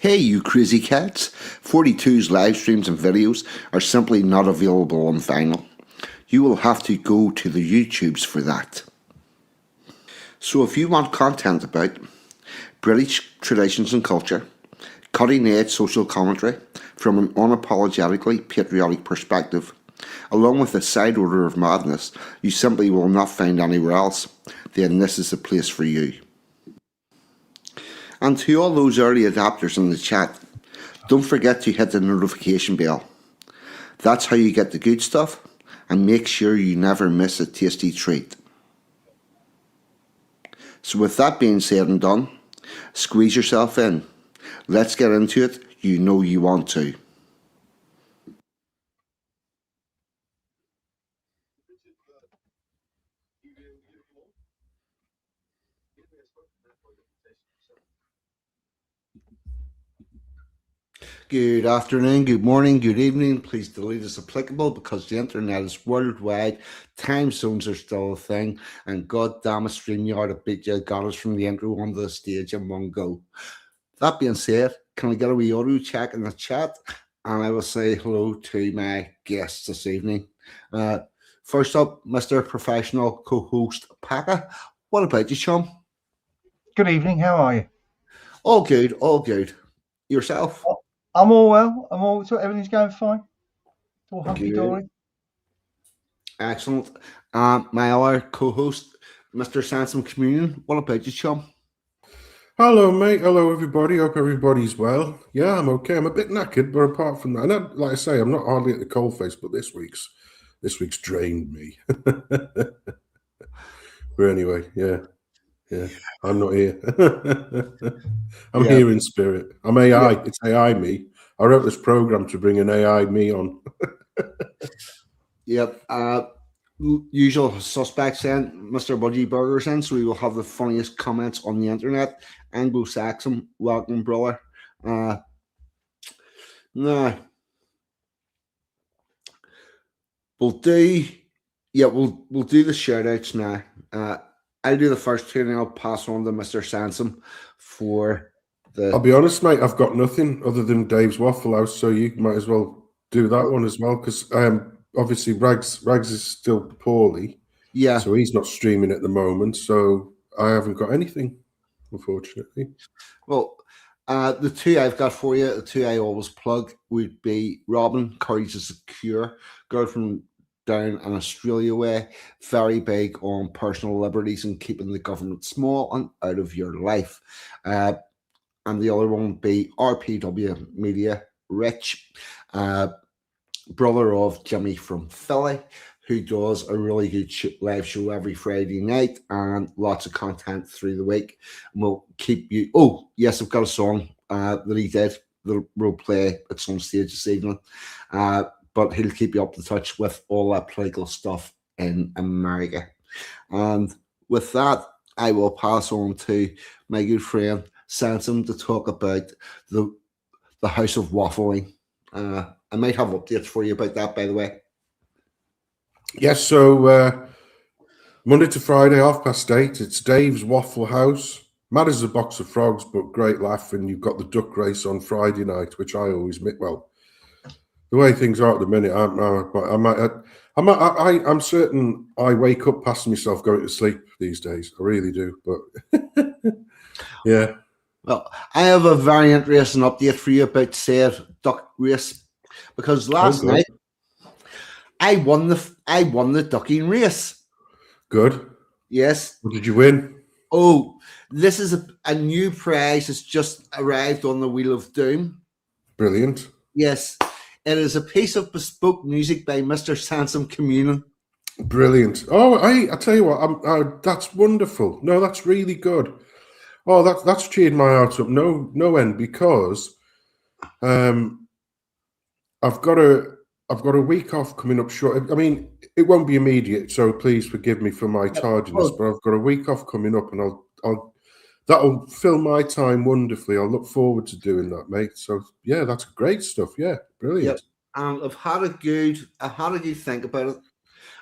Hey, you crazy cats! 42's live streams and videos are simply not available on vinyl. You will have to go to the YouTubes for that. So if you want content about British traditions and culture, cutting edge social commentary from an unapologetically patriotic perspective, along with a side order of madness you simply will not find anywhere else, then this is the place for you. And to all those early adapters in the chat, don't forget to hit the notification bell. That's how you get the good stuff, and make sure you never miss a tasty treat. So with that being said and done, squeeze yourself in. Let's get into it. You know you want to. Good afternoon, good morning, good evening. Please delete as applicable because the internet is worldwide. Time zones are still a thing. And god damn it, StreamYard, I beat you, got us from the intro onto the stage in one go. That being said, can I get a wee audio check in the chat? And I will say hello to my guests this evening. First up, Mr. Professional Co-host Pakka. What about you, chum? Good evening. How are you? All good, all good. Yourself? I'm all well. So everything's going fine. All hunky dory. Excellent. My other co-host, Mr. Sansom Communion. What about you, chum? Hello, mate. Hello, everybody. Hope everybody's well. Yeah, I'm okay. I'm a bit knackered, but apart from that, and like I say, I'm not hardly at the coalface. But this week's drained me. But anyway, yeah, I'm not here. I'm here in spirit. I'm AI. Yeah. It's AI me. I wrote this program to bring an AI me on. Yep. Usual suspects then, Mr. Budgie Burgers in, so we will have the funniest comments on the internet. Anglo-Saxon, welcome, brother. Now, we'll do the shout outs now. I'll do the first two and I'll pass on to Mr. Sansom for the. I'll be honest, mate, I've got nothing other than Dave's Waffle House, so you might as well do that one as well, because obviously Rags is still poorly. Yeah. So he's not streaming at the moment, so I haven't got anything, unfortunately. Well, the two I've got for you, the two I always plug, would be Robin, Courage is a Cure, girl from down in Australia way, very big on personal liberties and keeping the government small and out of your life. And the other one would be RPW Media, Rich, brother of Jimmy from Philly, who does a really good live show every Friday night and lots of content through the week. And we'll keep you. Oh, yes, I've got a song that he did that we'll play at some stage this evening. But he'll keep you up to touch with all that political stuff in America. And with that, I will pass on to my good friend Sansom to talk about the House of Waffling. I might have updates for you about that, by the way. Yes, so Monday to Friday, 8:30, it's Dave's Waffle House. Mad as a box of frogs, but great laugh. And you've got the duck race on Friday night, which I always miss. Well, the way things are at the minute, I'm certain I wake up past myself going to sleep these days. I really do, but yeah. Well, I have a very interesting update for you about said duck race, because last night I won the ducking race. Good. Yes. What did you win? Oh, this is a new prize that's just arrived on the Wheel of Doom. Brilliant. Yes. It is a piece of bespoke music by Mr. Sansom Communion. Brilliant. Oh, I tell you what, that's wonderful. No, that's really good. Oh, that's cheered my heart up no end, because I've got a week off coming up short. I mean, it won't be immediate, so please forgive me for my tardiness. But I've got a week off coming up, and that'll fill my time wonderfully. I'll look forward to doing that, mate. So yeah, that's great stuff. Yeah, brilliant. Yep. And I've had a good think about it.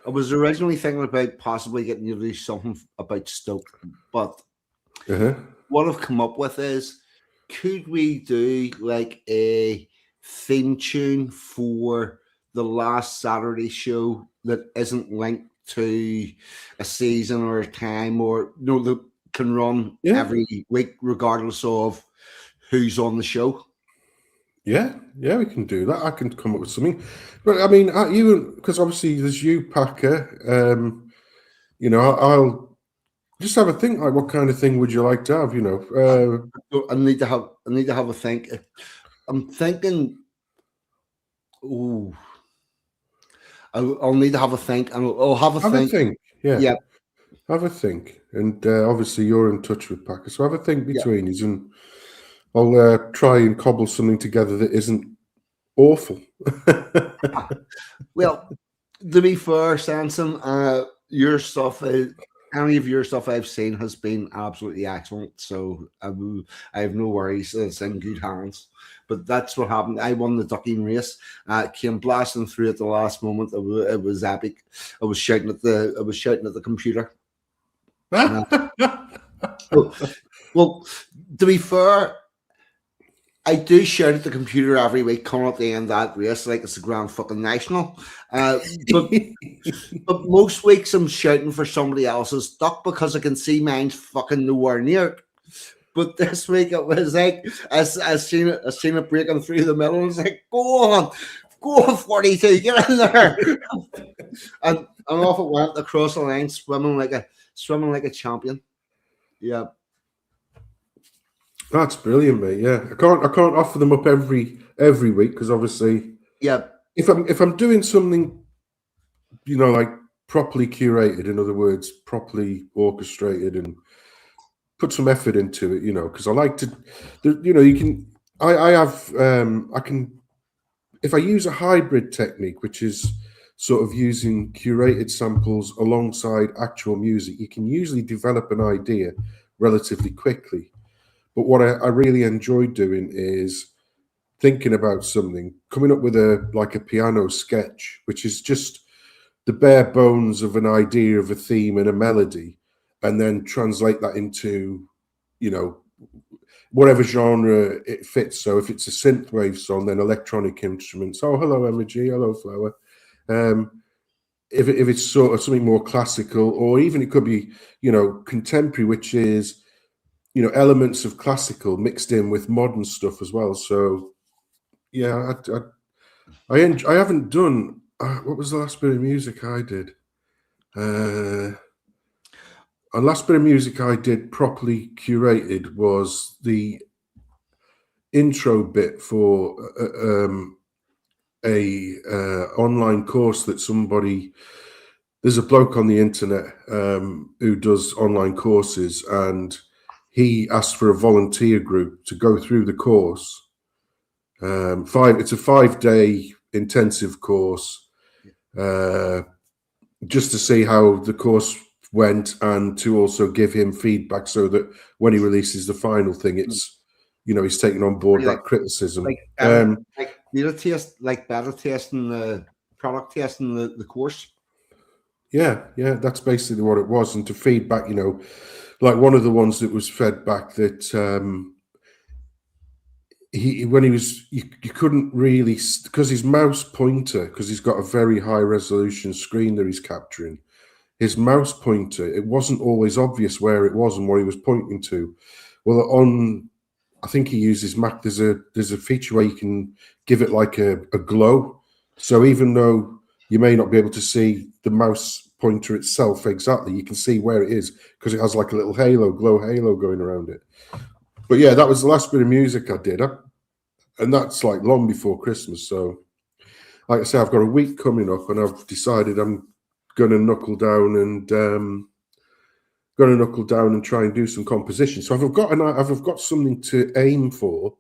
I was originally thinking about possibly getting you to do something about Stoke, but what I've come up with is could we do like a theme tune for the last Saturday show that isn't linked to a season or a time, or that can run Yeah. every week regardless of who's on the show? Yeah, we can do that. I can come up with something. But I mean, you, because obviously there's you, Packer. I'll just have a think. Like, what kind of thing would you like to have? I need to have a think. I'm thinking. Oh, I'll need to have a think, and I'll have a think. Yeah. Yeah. Have a think. And obviously you're in touch with Packer, so have a think between you, and I'll try and cobble something together that isn't awful. Well, to be fair, Sanson, your stuff, any of your stuff I've seen has been absolutely excellent. So I have no worries. It's in good hands. But that's what happened. I won the ducking race. Came blasting through at the last moment. It was epic. I was shouting at the computer. Well, to be fair, I do shout at the computer every week, coming at the end of that race like it's a grand fucking national. But most weeks I'm shouting for somebody else's duck because I can see mine's fucking nowhere near it. But this week it was like I seen it breaking through the middle, and it's like, go on, 42, get in there. and off it went across the line, swimming like a champion. Yeah. That's brilliant, mate. Yeah, I can't offer them up every week because obviously, if I'm doing something, like properly curated, in other words, properly orchestrated, and put some effort into it, because I like to, I can, if I use a hybrid technique, which is sort of using curated samples alongside actual music, you can usually develop an idea relatively quickly. But what I really enjoy doing is thinking about something, coming up with a piano sketch, which is just the bare bones of an idea of a theme and a melody, and then translate that into, whatever genre it fits. So if it's a synthwave song, then electronic instruments. Oh, hello, Emoji. Hello, Flower. If it's sort of something more classical, or even it could be, contemporary, which is, elements of classical mixed in with modern stuff as well. So, yeah, I haven't done. What was the last bit of music I did? The last bit of music I did properly curated was the intro bit for a online course that somebody. There's a bloke on the internet who does online courses, and he asked for a volunteer group to go through the course. It's a 5-day intensive course, just to see how the course went, and to also give him feedback so that when he releases the final thing, it's, he's taking on board that criticism. Like beta testing the product testing the course. Yeah, that's basically what it was. And to feedback, like one of the ones that was fed back that you couldn't really, because his mouse pointer, because he's got a very high resolution screen that he's capturing, his mouse pointer, it wasn't always obvious where it was and what he was pointing to. Well, I think he uses Mac, there's a feature where you can give it like a glow. So even though you may not be able to see the mouse pointer itself exactly, you can see where it is because it has like a little glow halo going around it. But yeah, that was the last bit of music I did. And that's like long before Christmas. So like I say, I've got a week coming up, and I've decided I'm going to knuckle down and try and do some composition. So I've got something to aim for,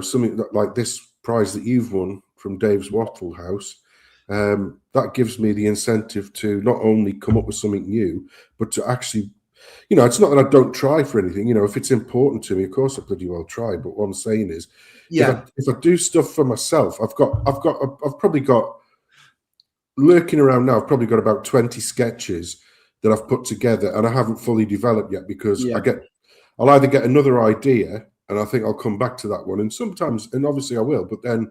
something that, like this prize that you've won from Dave's Wattle House. That gives me the incentive to not only come up with something new, but to actually, it's not that I don't try for anything. If it's important to me, of course I bloody well try. But what I'm saying is, if I do stuff for myself, I've probably got lurking around now. I've probably got about 20 sketches that I've put together, and I haven't fully developed yet because I'll either get another idea and I think I'll come back to that one. And sometimes, and obviously I will, but then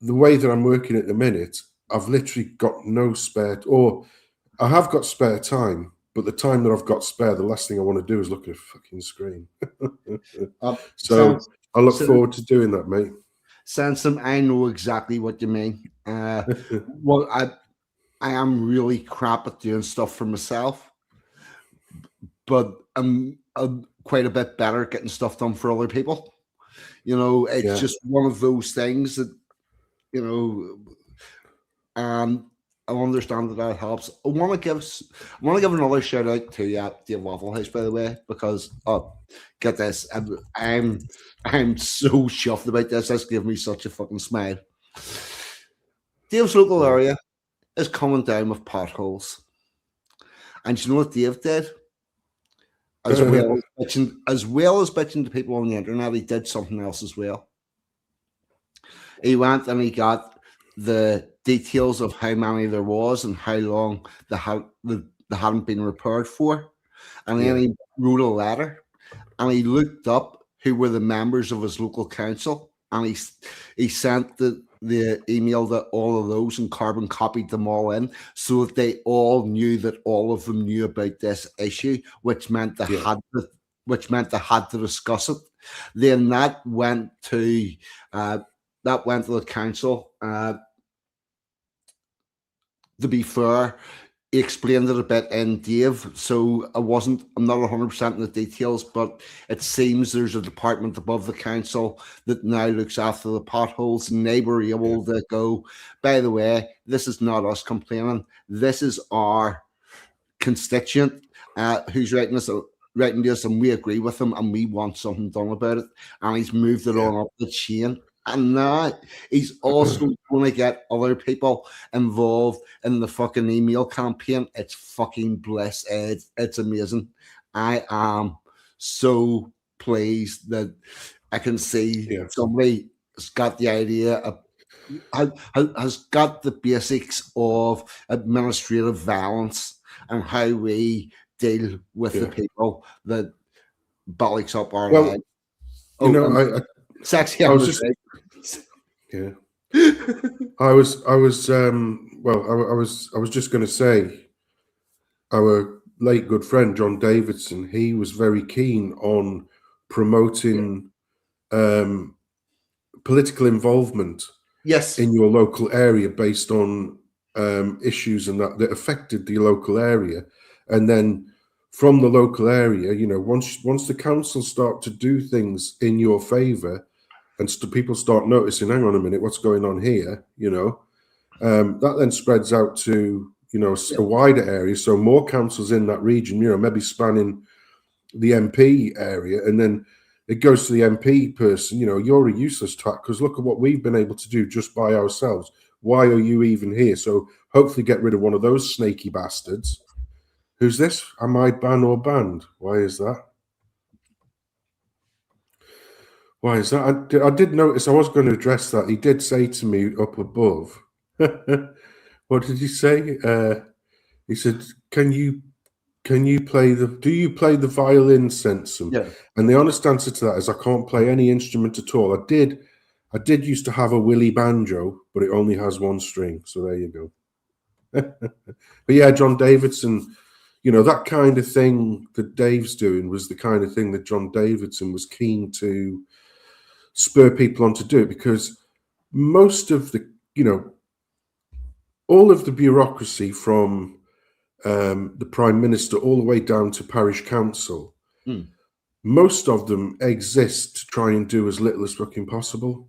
the way that I'm working at the minute, I've literally got no spare, or I have got spare time, but the time that I've got spare, the last thing I want to do is look at a fucking screen. So I look forward to doing that, mate. Sansom, I know exactly what you mean. Well, I am really crap at doing stuff for myself, but I'm quite a bit better at getting stuff done for other people. You know, it's just one of those things that, you know, I understand that helps. I want to give another shout out to Dave Waffle House, by the way, because get this, I'm so chuffed about this. This gave me such a fucking smile. Dave's local area is coming down with potholes, and you know what Dave did? As well as bitching to people on the internet, he did something else as well. He went and he got the details of how many there was and how long they hadn't been repaired for, and then he wrote a letter and he looked up who were the members of his local council, and he sent the email to all of those and carbon copied them all in so that they all knew that all of them knew about this issue, which meant they had to discuss it. Then that went to the council. To be fair, he explained it a bit in Dave, so I'm not 100% in the details, but it seems there's a department above the council that now looks after the potholes, and they were able to go, by the way, this is not us complaining, this is our constituent who's writing to us, and we agree with him, and we want something done about it, and he's moved it on up the chain. And now he's also going to get other people involved in the fucking email campaign. It's fucking bliss. It's amazing. I am so pleased that I can see somebody has got the idea of, has got the basics of administrative violence and how we deal with the people that bollocks up our lives. Sexy. I was just going to say, our late good friend John Davidson, he was very keen on promoting political involvement in your local area based on issues and that affected the local area. And then from the local area, you know, once the council start to do things in your favor, and people start noticing, hang on a minute, what's going on here, you know, that then spreads out to, you know, a wider area. So more councils in that region, you know, maybe spanning the MP area, and then it goes to the MP person, you know, you're a useless twat because look at what we've been able to do just by ourselves. Why are you even here? So hopefully get rid of one of those snaky bastards. Who's this? Am I ban or banned? Why is that? Why is that? I did notice, I was going to address that. He did say to me up above, what did he say? He said, do you play the violin, Sensum? Yeah. And the honest answer to that is I can't play any instrument at all. I did used to have a Willy banjo, but it only has one string. So there you go. But yeah, John Davidson, you know, that kind of thing that Dave's doing was the kind of thing that John Davidson was keen to spur people on to do it, because most of the, you know, all of the bureaucracy from the Prime Minister all the way down to parish council, most of them exist to try and do as little as fucking possible.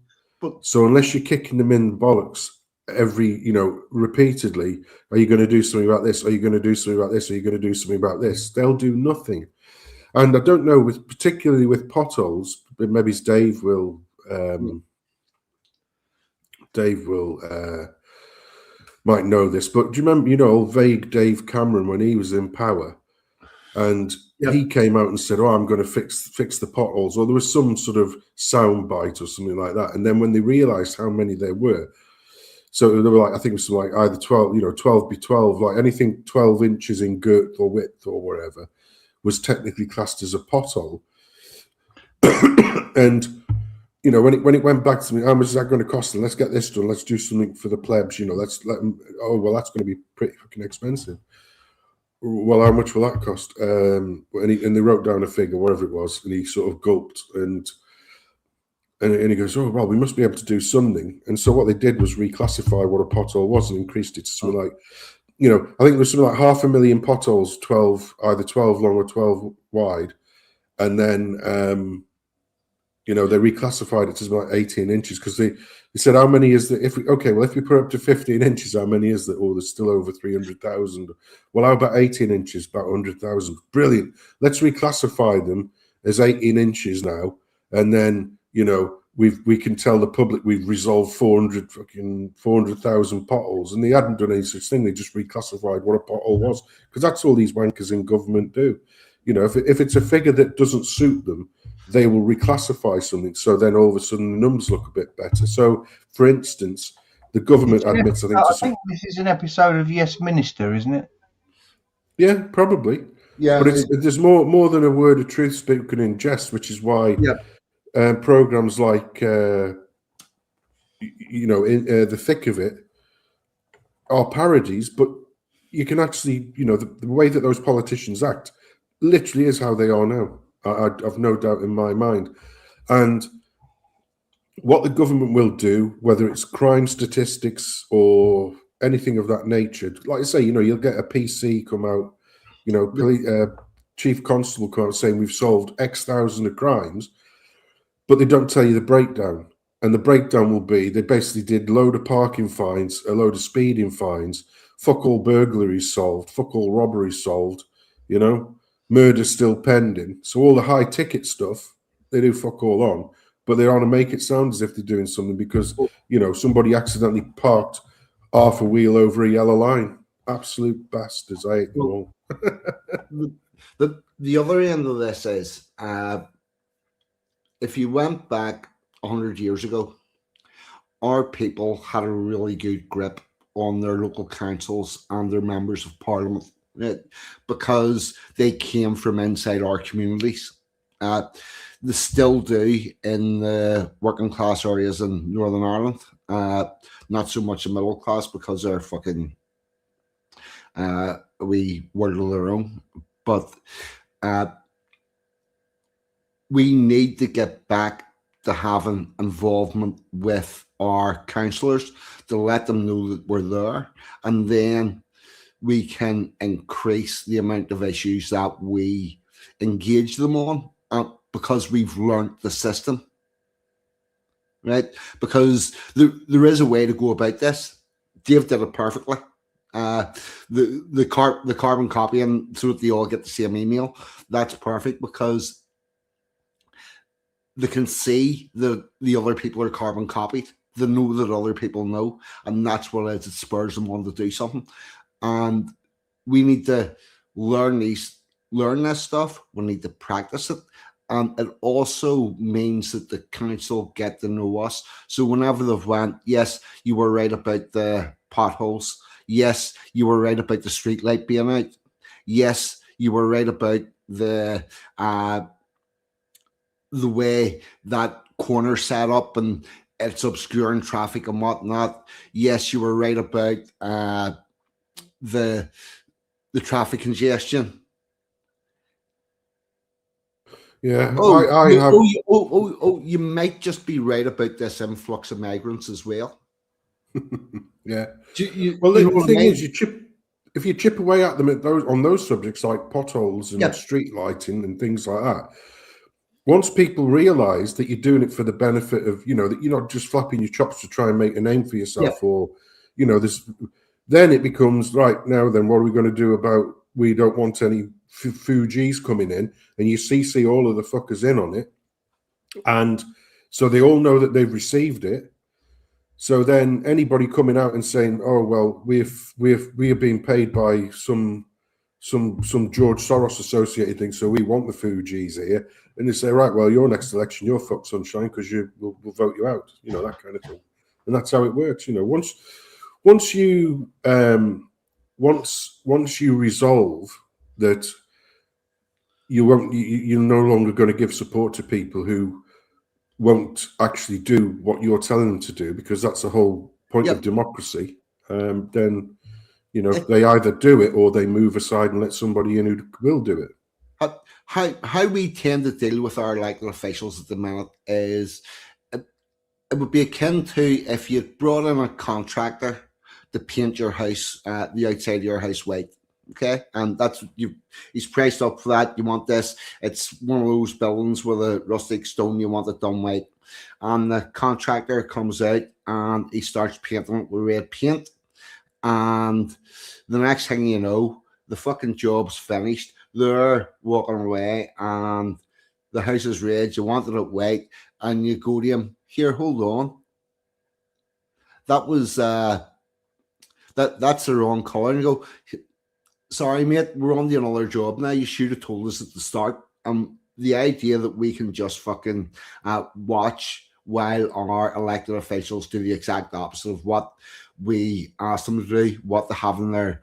So unless you're kicking them in the bollocks repeatedly, are you going to do something about this? Are you going to do something about this? Are you going to do something about this? They'll do nothing. And I don't know, particularly with potholes, but maybe Dave will might know this, but do you remember, you know, old vague Dave Cameron when he was in power, and he came out and said, "Oh, I'm going to fix the potholes," or there was some sort of sound bite or something like that. And then when they realised how many there were, so they were like, I think it was like either 12, 12 by 12, like anything 12 inches in girth or width or whatever, was technically classed as a pothole. And when it went back to me, how much is that going to cost? And let's get this done. Let's do something for the plebs. Let's let them. Oh well, that's going to be pretty fucking expensive. Well, how much will that cost? And they wrote down a figure, whatever it was, and he sort of gulped and he goes, oh well, we must be able to do something. And so what they did was reclassify what a pothole was and increased it to something like, I think there was something like 500,000 potholes, either 12 long or 12 wide, and then they reclassified it to something like 18 inches because they said, how many is that? If we put up to 15 inches, how many is that? Oh, there's still over 300,000. Well, how about 18 inches? About 100,000. Brilliant. Let's reclassify them as 18 inches now, and then we can tell the public we've resolved 400,000 potholes, and they hadn't done any such thing. They just reclassified what a pothole was, because that's all these wankers in government do. If it's a figure that doesn't suit them, they will reclassify something, so then all of a sudden the numbers look a bit better. So, for instance, the government admits, I think this is an episode of Yes Minister, isn't it? Yeah, probably. Yeah, but there's more than a word of truth spoken in jest, which is why programs like in the thick of it are parodies. But you can actually, the way that those politicians act literally is how they are now. I've no doubt in my mind. And what the government will do, whether it's crime statistics or anything of that nature, like I say, you'll get a PC come out, chief constable come out saying we've solved X thousand of crimes, but they don't tell you the breakdown. And the breakdown will be they basically did a load of parking fines, a load of speeding fines, fuck all burglaries solved, fuck all robberies solved, murder still pending. So all the high ticket stuff, they do fuck all on, but they want to make it sound as if they're doing something because, somebody accidentally parked half a wheel over a yellow line. Absolute bastards. I hate them all. The other end of this is, if you went back 100 years ago, our people had a really good grip on their local councils and their members of parliament. Because they came from inside our communities. They still do in the working class areas in Northern Ireland. Not so much the middle class because they're fucking we world of their own. But we need to get back to having involvement with our councillors to let them know that we're there, and then we can increase the amount of issues that we engage them on because we've learned the system, right? Because there is a way to go about this. Dave did it perfectly. The carbon copying so that they all get the same email. That's perfect because they can see that the other people are carbon copied. They know that other people know, and that's what it is. It spurs them on to do something. And we need to learn this stuff. We need to practice it. And it also means that the council get to know us. So whenever they've went, yes, you were right about the potholes. Yes, you were right about the street light being out. Yes, you were right about the way that corner set up and it's obscuring traffic and whatnot. Yes, you were right about the traffic congestion. Yeah, you might just be right about this influx of migrants as well. Yeah. The thing is, if you chip away at them on those subjects like potholes and street lighting and things like that, once people realise that you're doing it for the benefit of, that you're not just flapping your chops to try and make a name for yourself, or then it becomes right now. Then what are we going to do about? We don't want any Fugees coming in, and you CC all of the fuckers in on it, and so they all know that they've received it. So then anybody coming out and saying, "Oh well, we are being paid by some George Soros associated thing, so we want the Fugees here," and they say, "Right, well, your next election, you're fucked, sunshine, because we'll vote you out," that kind of thing, and that's how it works. Once you resolve that, you're no longer going to give support to people who won't actually do what you're telling them to do, because that's the whole point of democracy. Then they either do it or they move aside and let somebody in who will do it. How we tend to deal with our elected officials at the minute is it would be akin to if you brought in a contractor to paint your house, the outside of your house white. Okay, and that's he's priced up for that. You want this? It's one of those buildings with a rustic stone. You want it done white, and the contractor comes out and he starts painting it with red paint. And the next thing you know, the fucking job's finished. They're walking away, and the house is red. You wanted it white, and you go to him. Here, hold on. That was that's the wrong color. And you go, sorry, mate, we're on to another job now. You should have told us at the start. The idea that we can just fucking watch while our elected officials do the exact opposite of what we asked them to do, what they have in their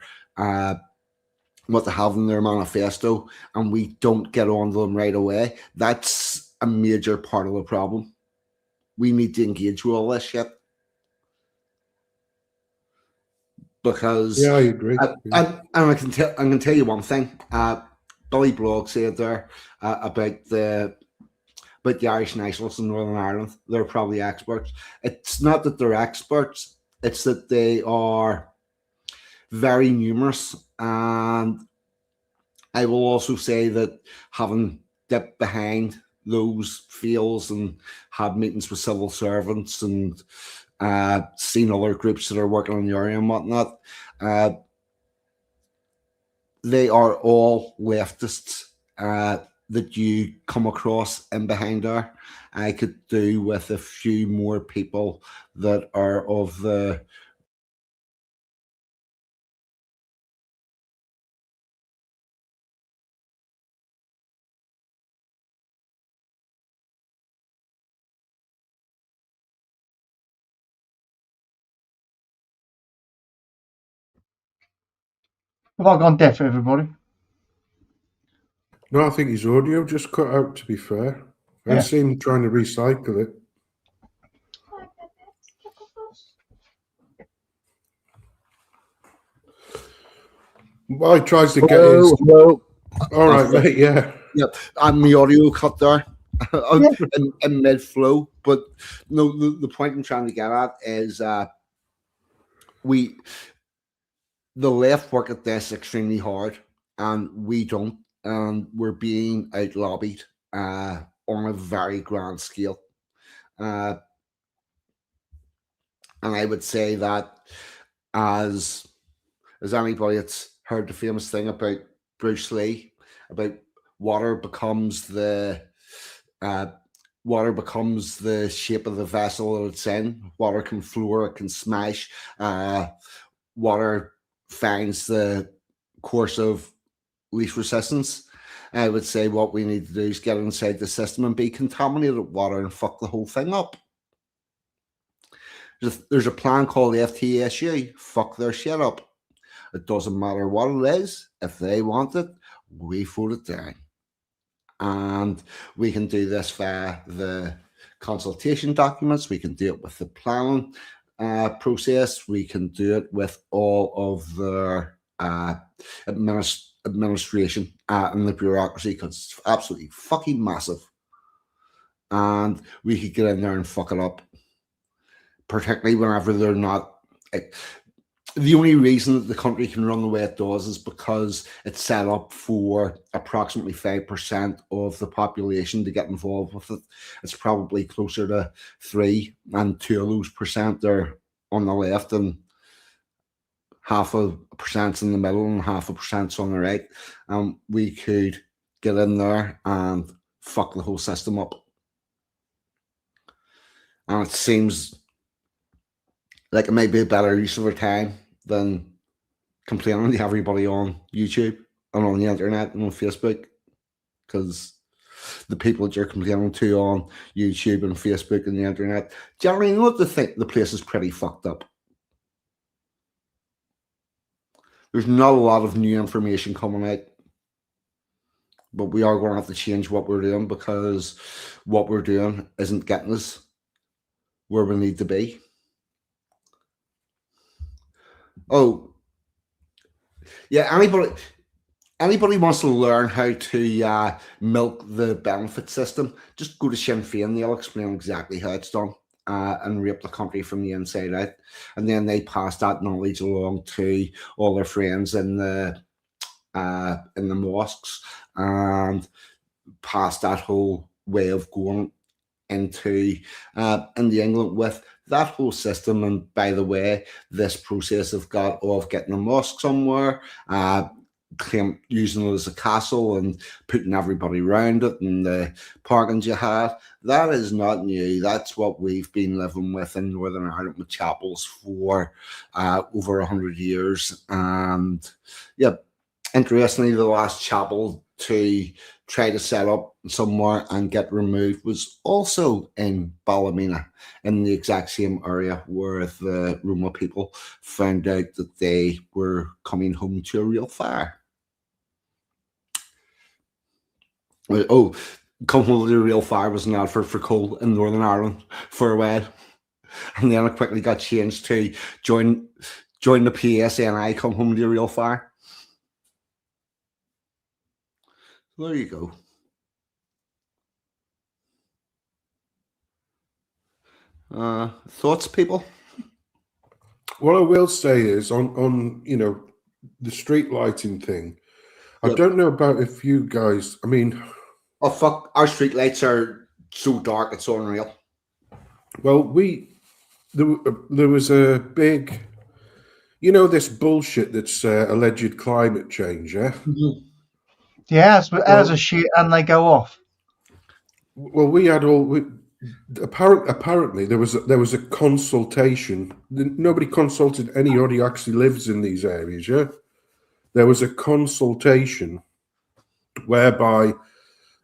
manifesto, and we don't get on to them right away. That's a major part of the problem. We need to engage with all this shit. Because I agree. And I can tell you one thing. Billy Blogg said there about the Irish nationalists in Northern Ireland. They're probably experts. It's not that they're experts; it's that they are very numerous. And I will also say that having dipped behind those fields and had meetings with civil servants and seen other groups that are working in the area and whatnot, they are all leftists that you come across in behind there. I could do with a few more people that are of the Have I gone deaf, everybody? No, I think his audio just cut out, to be fair. I see him trying to recycle it. Well, he tries to get his... Hello. All right, mate, yeah. Yep, and my audio cut there in mid-flow. But no, the point I'm trying to get at is the left work at this extremely hard, and we don't. And we're being out-lobbied on a very grand scale. And I would say that as anybody that's heard the famous thing about Bruce Lee, about water becomes the shape of the vessel that it's in. Water can floor, it can smash. Water finds the course of least resistance. I would say what we need to do is get inside the system and be contaminated water and fuck the whole thing up. There's a plan called the FTSU. Fuck their shit up. It doesn't matter what it is. If they want it, we vote it down. And we can do this via the consultation documents. We can do it with the planning process. We can do it with all of the administration and the bureaucracy, because it's absolutely fucking massive. And we could get in there and fuck it up, particularly whenever they're not. The only reason that the country can run the way it does is because it's set up for approximately 5% of the population to get involved with it. It's probably closer to 3%, and 2 of those percent are on the left, and 0.5% in the middle, and 0.5% on the right. We could get in there and fuck the whole system up. And it seems like it might be a better use of our time than complaining to everybody on YouTube and on the internet and on Facebook, because the people that you're complaining to on YouTube and Facebook and the internet generally know what they think. The place is pretty fucked up. There's not a lot of new information coming out. but we are going to have to change what we're doing because what we're doing isn't getting us where we need to be. Oh, yeah. Anybody wants to learn how to milk the benefit system, just go to Sinn Féin. They'll explain exactly how it's done and rape the country from the inside out. And then they pass that knowledge along to all their friends in the mosques and pass that whole way of going into England with that whole system. And by the way, this process of getting a mosque somewhere, using it as a castle and putting everybody around it and the parkings you had, that is not new. That's what we've been living with in Northern Ireland with chapels for over 100 years. And yeah, interestingly, the last chapel to try to set up somewhere and get removed was also in Ballymena, in the exact same area where the Roma people found out that they were coming home to a real fire. Oh, come home to a real fire was an advert for coal in Northern Ireland for a while. And then it quickly got changed to join the PSNI, come home to a real fire. There you go. Thoughts, people? What I will say is on the street lighting thing. I don't know about if you guys. I mean, oh fuck! Our street lights are so dark it's unreal. Well, there was a big, this bullshit that's alleged climate change. Yeah. Mm-hmm. Yeah, as a shit, and they go off. Well, we had apparently there was a consultation. Nobody consulted anybody who actually lives in these areas. Yeah, there was a consultation whereby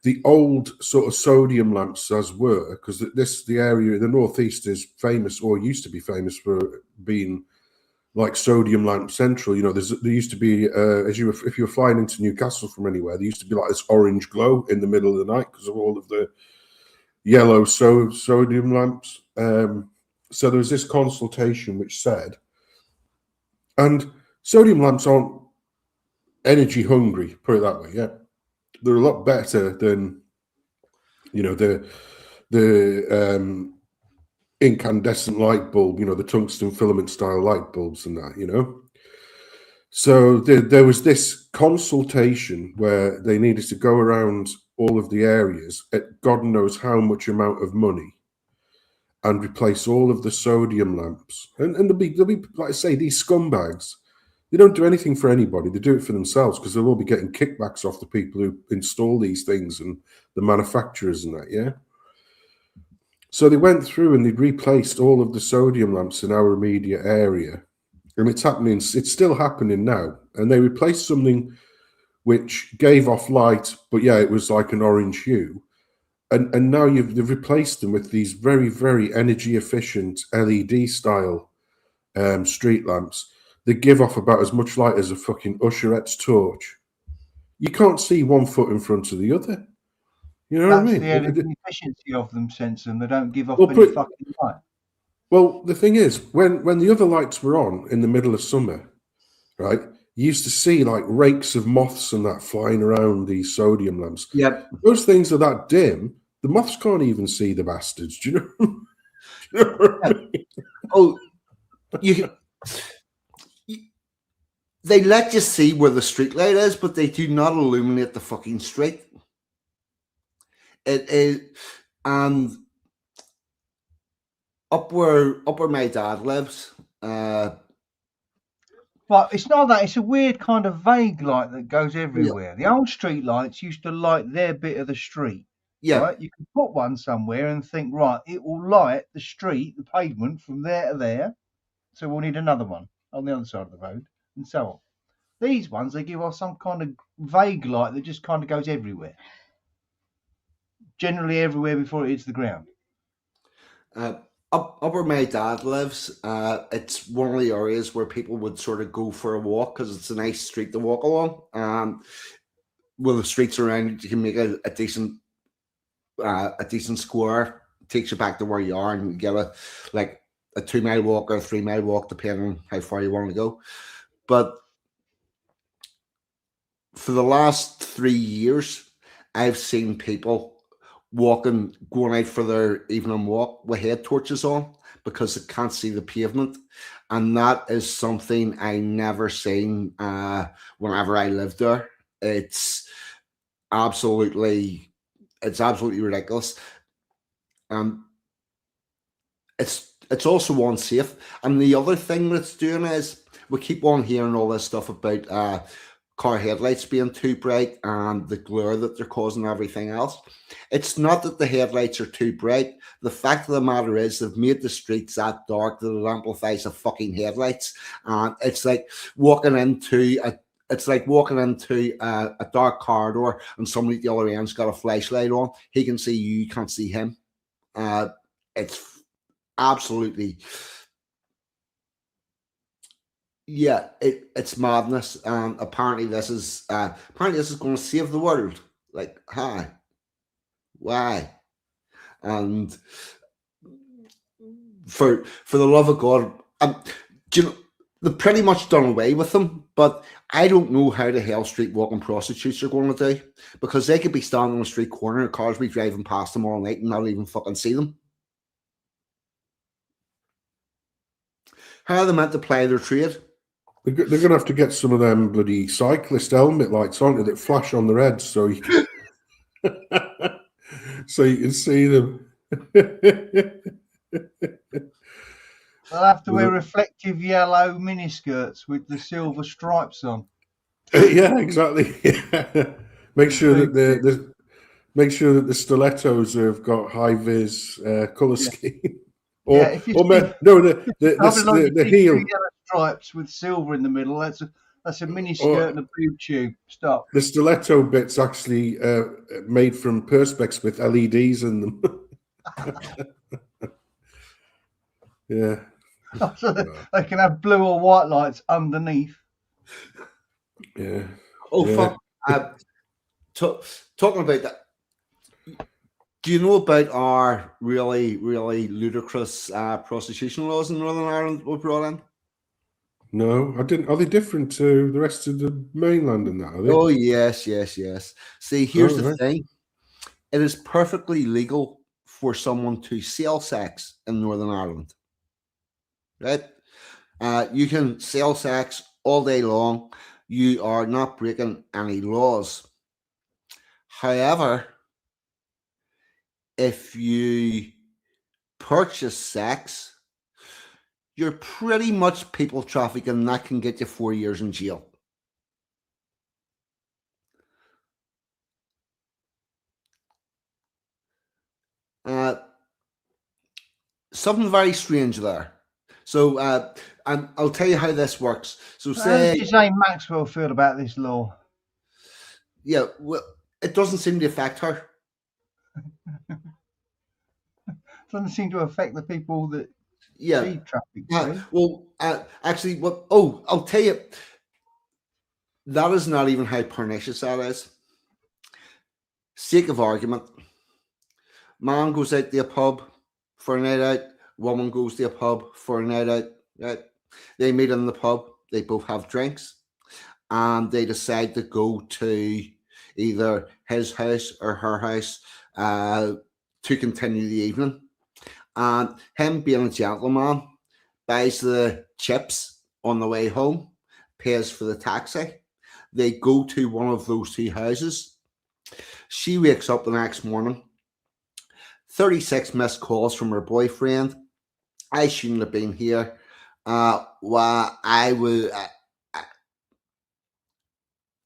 the old sort of sodium lamps as were, because the area, the northeast, is famous or used to be famous for being like sodium lamp central. There used to be if you were flying into Newcastle from anywhere, there used to be like this orange glow in the middle of the night because of all of the yellow sodium lamps. So there was this consultation which said, and sodium lamps aren't energy hungry, put it that way. Yeah, they're a lot better than the incandescent light bulb, the tungsten filament style light bulbs and that. So there was this consultation where they needed to go around all of the areas at God knows how much amount of money and replace all of the sodium lamps. And there'll be, like I say, these scumbags, they don't do anything for anybody. They do it for themselves because they'll all be getting kickbacks off the people who install these things and the manufacturers and that, yeah? So they went through and they'd replaced all of the sodium lamps in our immediate area. And it's still happening now. And they replaced something which gave off light, but yeah, it was like an orange hue. And now they've replaced them with these very, very energy efficient LED style street lamps that give off about as much light as a fucking usherette's torch. You can't see 1 foot in front of the other. You know what I mean? The energy efficiency of them, sense them. They don't give off any fucking light. Well, the thing is, when the other lights were on in the middle of summer, right, you used to see like rakes of moths and that flying around these sodium lamps. Yep. Those things are that dim, the moths can't even see the bastards. Do you know? Do you know what I mean? Oh, they let you see where the street light is, but they do not illuminate the fucking street. It is, and up where my dad lives. But it's not that. It's a weird kind of vague light that goes everywhere. Yeah. The old street lights used to light their bit of the street. Yeah. Right? You can put one somewhere and think, right, it will light the street, the pavement from there to there. So we'll need another one on the other side of the road and so on. These ones, they give off some kind of vague light that just kind of goes everywhere. Generally everywhere before it hits the ground. Up where my dad lives, it's one of the areas where people would sort of go for a walk because it's a nice street to walk along. with the streets around, you can make a decent square. Takes you back to where you are, and you get a 2 mile walk or a 3 mile walk, depending on how far you want to go. But for the last 3 years, I've seen people going out for their evening walk with head torches on because they can't see the pavement, and that is something I never seen whenever I lived there. It's absolutely, it's absolutely ridiculous. It's also unsafe, and the other thing that's doing is we keep on hearing all this stuff about car headlights being too bright and the glare that they're causing and everything else. It's not that the headlights are too bright. The fact of the matter is they've made the streets that dark that it amplifies the fucking headlights. And it's like walking into a dark corridor and somebody at the other end's got a flashlight on. He can see you can't see him. It's absolutely, yeah, it's madness. And apparently this is going to save the world. Like, hi, why? And for the love of God, do you know, they've pretty much done away with them. But I don't know how the hell street walking prostitutes are going to do, because they could be standing on the street corner and cars be driving past them all night and not even fucking see them. How are they meant to play their trade? They're going to have to get some of them bloody cyclist helmet lights, aren't they, that flash on their heads so you can, so you can see them. They'll have to wear reflective yellow miniskirts with the silver stripes on. Yeah, exactly. Make sure that the stilettos have got high vis color scheme. The heel. Yellow stripes with silver in the middle. That's a mini skirt and a boob tube. Stop. The stiletto bit's actually made from perspex with LEDs in them. Yeah. So they can have blue or white lights underneath. Yeah. Oh, yeah. Fuck. Talking about that. Do you know about our really, really ludicrous prostitution laws in Northern Ireland we brought in? No, I didn't. Are they different to the rest of the mainland and that, are they? Oh, yes. See, here's the thing. It is perfectly legal for someone to sell sex in Northern Ireland. Right? You can sell sex all day long. You are not breaking any laws. However, if you purchase sex, you're pretty much people trafficking, and that can get you 4 years in jail. Something very strange there. So, and I'll tell you how this works. So, how does Ghislaine Maxwell feel about this law? Yeah, well, it doesn't seem to affect her. Doesn't seem to affect the people that see traffic. Well, actually, I'll tell you, that is not even how pernicious that is. Sake of argument, man goes out to a pub for a night out, woman goes to a pub for a night out, right? They meet in the pub, they both have drinks, and they decide to go to either his house or her house to continue the evening. And him being a gentleman buys the chips on the way home, pays for the taxi. They go to one of those two houses. She wakes up the next morning, 36 missed calls from her boyfriend. I shouldn't have been here. I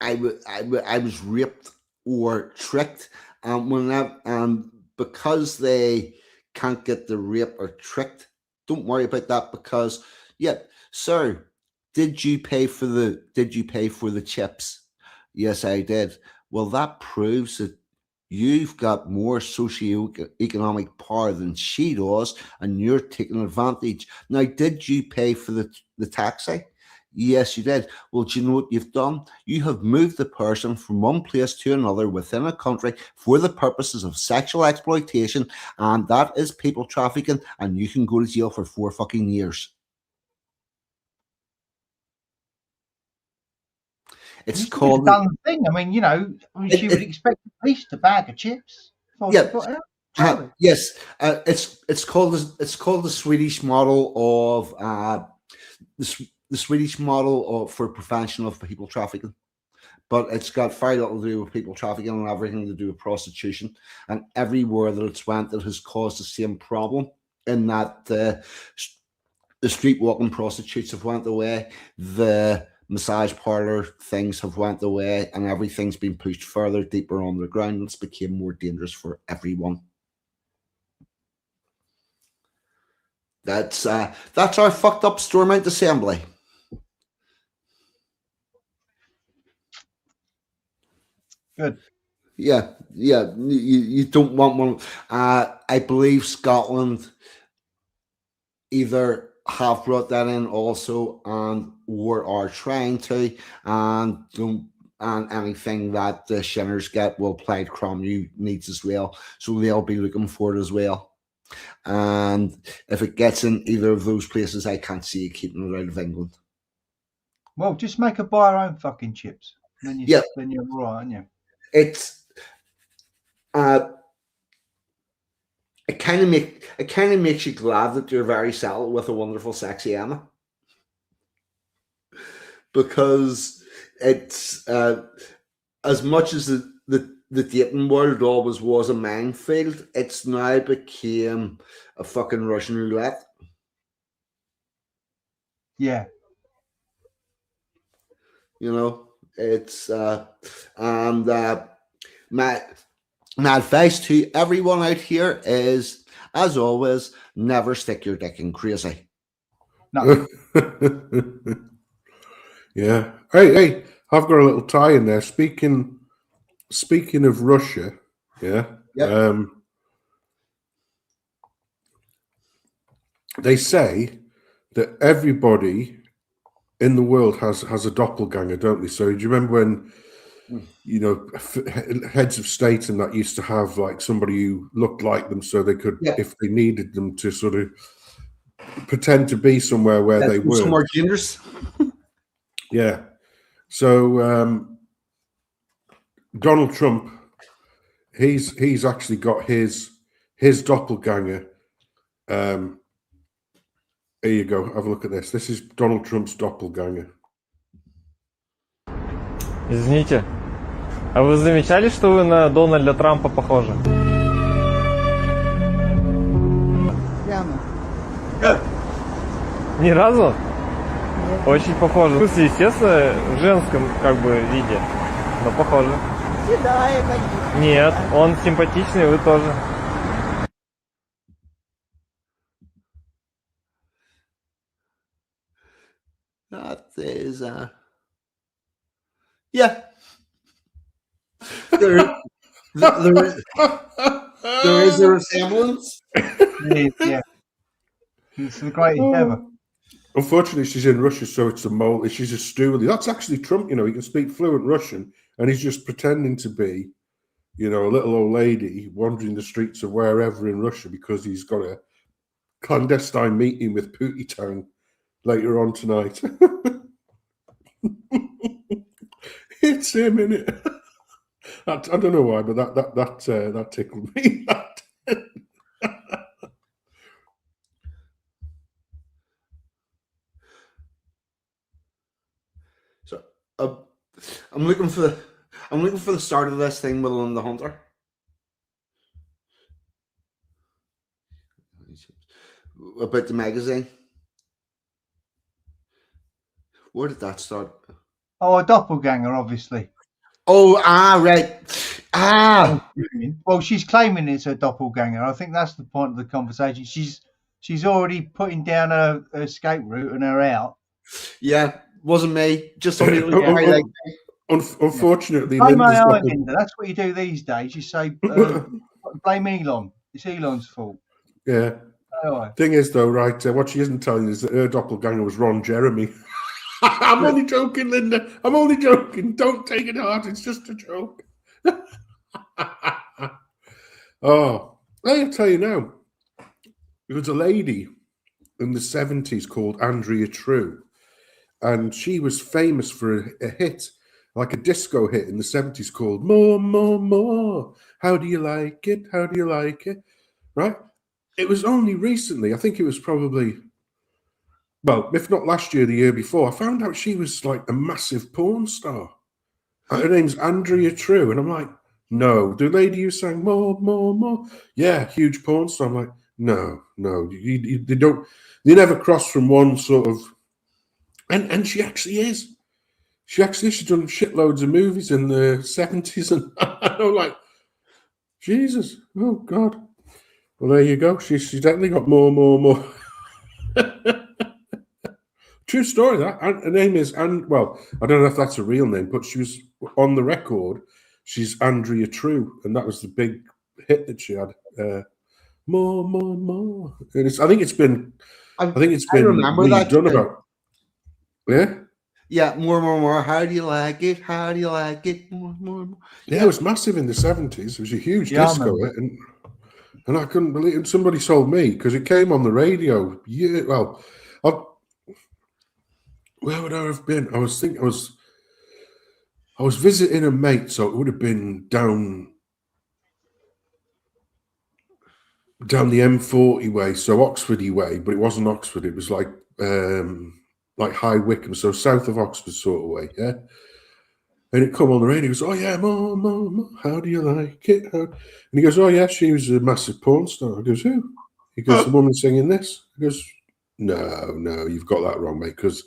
was raped or tricked. Because they can't get the rape or tricked, don't worry about that, because sir, did you pay for the chips? Yes, I did. Well, that proves that you've got more socioeconomic power than she does, and you're taking advantage. Now, did you pay for the taxi? Yes, you did. Well, do you know what you've done? You have moved the person from one place to another within a country for the purposes of sexual exploitation, and that is people trafficking, and you can go to jail for 4 fucking years. It's It's called a done thing. I mean, she would expect at least a bag of chips before she yeah. got out. Surely. Yes, it's called the Swedish model of the Swedish model of for prevention of people trafficking, but it's got very little to do with people trafficking and everything to do with prostitution. And everywhere that it's went, it has caused the same problem. In that the street walking prostitutes have went away, the massage parlor things have went away, and everything's been pushed further deeper underground. And it's became more dangerous for everyone. That's our fucked up Stormont assembly. Good. Yeah. You don't want one. I believe Scotland either have brought that in also, and or are trying to, and anything that the Shinners get will Plaid Cromwell needs as well. So they'll be looking for it as well. And if it gets in either of those places, I can't see it keeping it out of England. Well, just make her buy her own fucking chips. Then you're all right, aren't you? It's it kind of makes you glad that you're very settled with a wonderful, sexy Emma, because it's as much as the dating world always was a minefield, it's now became a fucking Russian roulette. Yeah. It's and my advice to everyone out here is, as always, never stick your dick in crazy. No. Yeah. Hey, I've got a little tie in there. Speaking of Russia, yeah. Yep. They say that everybody in the world has a doppelganger, don't they? So do you remember when heads of state and that used to have like somebody who looked like them, so they could, if they needed them, to sort of pretend to be somewhere where they were. Some more genders. Yeah. So Donald Trump, he's actually got his doppelganger. Here you go. Have a look at this. This is Donald Trump's doppelganger. Извините, а вы замечали, что вы на Дональда Трампа похожи? Ни разу? Нет. Очень похоже. В смысле, естественно, в женском виде, но похоже. Седая, конечно. Нет, он симпатичный, вы тоже. That is yeah. There is a resemblance. Yeah. It's the greatest ever. Unfortunately, she's in Russia, so it's a mole. She's a steward. That's actually Trump. He can speak fluent Russian, and he's just pretending to be, a little old lady wandering the streets of wherever in Russia because he's got a clandestine meeting with Putin later on tonight. It's him, innit? I don't know why, but that tickled me. So I'm looking for the start of this thing with the Hunter. About the magazine. Where did that start? Oh, a doppelganger, obviously. Oh, right. Well, she's claiming it's a doppelganger. I think that's the point of the conversation. She's already putting down her escape route and her out. Yeah, wasn't me. Just somebody. Unfortunately, Linda. That's what you do these days. You say, blame Elon. It's Elon's fault. Yeah. Thing is, though, right, what she isn't telling you is that her doppelganger was Ron Jeremy. I'm only joking, Linda. I'm only joking. Don't take it hard. It's just a joke. Oh, I'll tell you now. There was a lady in the 70s called Andrea True, and she was famous for a hit, like a disco hit in the 70s called More, More, More. How do you like it? How do you like it? Right? It was only recently, I think it was probably, well, if not last year, the year before, I found out she was like a massive porn star. Her name's Andrea True, and I'm like, no. The lady who sang More, More, More? Yeah, huge porn star. I'm like, no, they don't, they never cross from one sort of, and she actually is. She's done shitloads of movies in the 70s, and I'm like, Jesus, oh God. Well, there you go. She's definitely got more. True story, that. Her name is, well, I don't know if that's a real name, but she was on the record. She's Andrea True, and that was the big hit that she had. More. And I think it's been redone about. Yeah? Yeah, more. How do you like it? How do you like it? More. Yeah, it was massive in the 70s. It was a huge disco hit, and I couldn't believe it. And somebody told me, because it came on the radio. Yeah, well, where would I have been? I was visiting a mate, so it would have been down the M40 way, so Oxfordy way, but it wasn't Oxford. It was like High Wycombe, so south of Oxford sort of way, yeah. And it come on the radio. He goes, "Oh yeah, More. How do you like it?" And he goes, "Oh yeah, she was a massive porn star." I goes, "Who?" He goes, "The woman singing this." He goes, "No, you've got that wrong, mate, because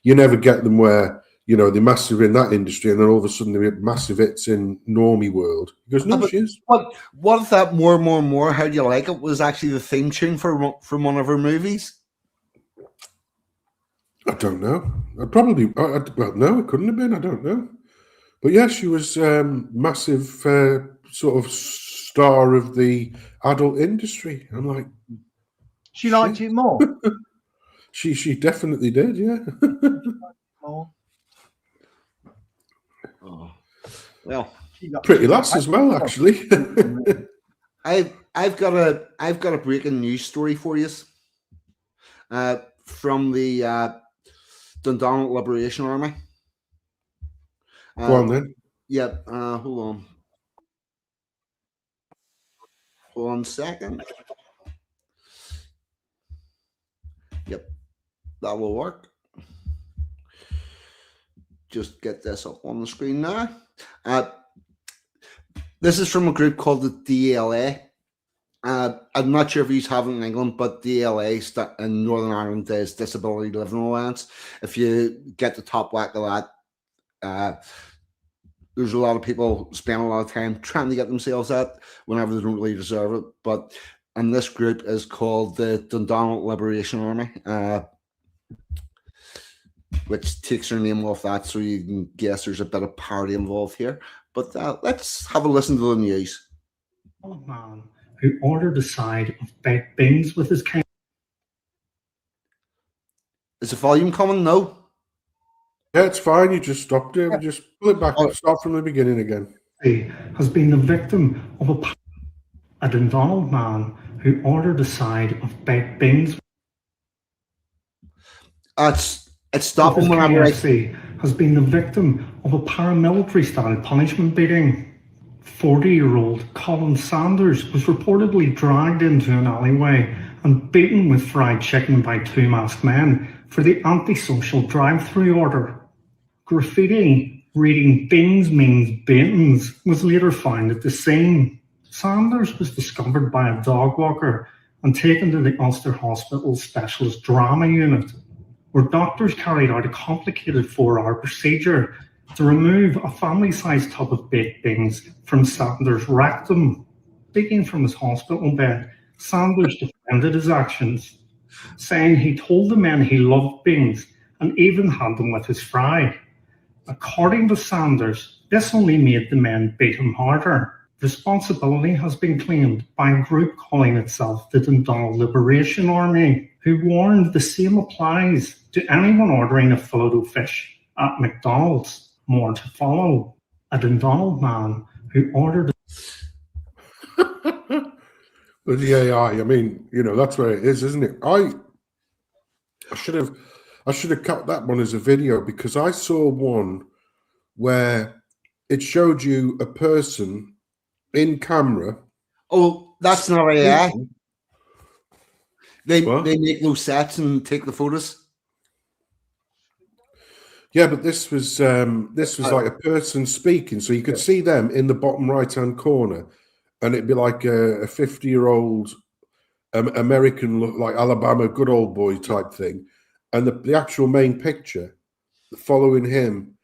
you never get them where, you know, they're massive in that industry and then all of a sudden they're massive hits in normie world." He goes, "No, she is." What if that More, how do you like it was actually the theme tune from one of her movies? I don't know. Well, no, it couldn't have been. I don't know. But yeah, she was massive sort of star of the adult industry. I'm like, she liked it more. She definitely did, yeah. Oh, well, pretty lass as well, actually. I've got a breaking news story for you. From the Dundonald Liberation Army. Go on then. Yeah, hold on. Hold on a second. Yep, that will work. Just get this up on the screen now. This is from a group called the DLA. I'm not sure if you have it in England, but DLA in Northern Ireland is Disability Living Alliance. If you get the top whack of that, there's a lot of people spend a lot of time trying to get themselves that whenever they don't really deserve it. And this group is called the Dundonald Liberation Army, which takes their name off that, so you can guess there's a bit of parody involved here. But let's have a listen to the news. Old man who ordered a side of baked beans with his cane. Is the volume coming? No. Yeah, it's fine. You just stopped it. Just pull it back. Start from the beginning again. He has been the victim of a Dundonald man who ordered a side of baked beans. It's stopping whenever has been the victim of a paramilitary-style punishment beating. 40-year-old Colin Sanders was reportedly dragged into an alleyway and beaten with fried chicken by two masked men for the antisocial drive-through order. Graffiti reading "Beans means Bains" was later found at the scene. Sanders was discovered by a dog walker and taken to the Ulster Hospital's specialist drama unit, where doctors carried out a complicated 4-hour procedure to remove a family-sized tub of baked beans from Sanders' rectum. Speaking from his hospital bed, Sanders defended his actions, saying he told the men he loved beans and even had them with his fry. According to Sanders, this only made the men beat him harder. Responsibility has been claimed by a group calling itself the Dundonald Liberation Army. who warned the same applies to anyone ordering a fillet of fish at McDonald's. More to follow. A Dundonald man who ordered. But the AI, I mean, you know, that's where it is, isn't it? I should have cut that one as a video, because I saw one where it showed you a person in camera. Oh, that's not AI. They make no sets and take the photos. Yeah, but this was like a person speaking, so you could see them in the bottom right-hand corner, and it'd be like a 50-year-old American, look like Alabama good old boy type thing, and the actual main picture following him,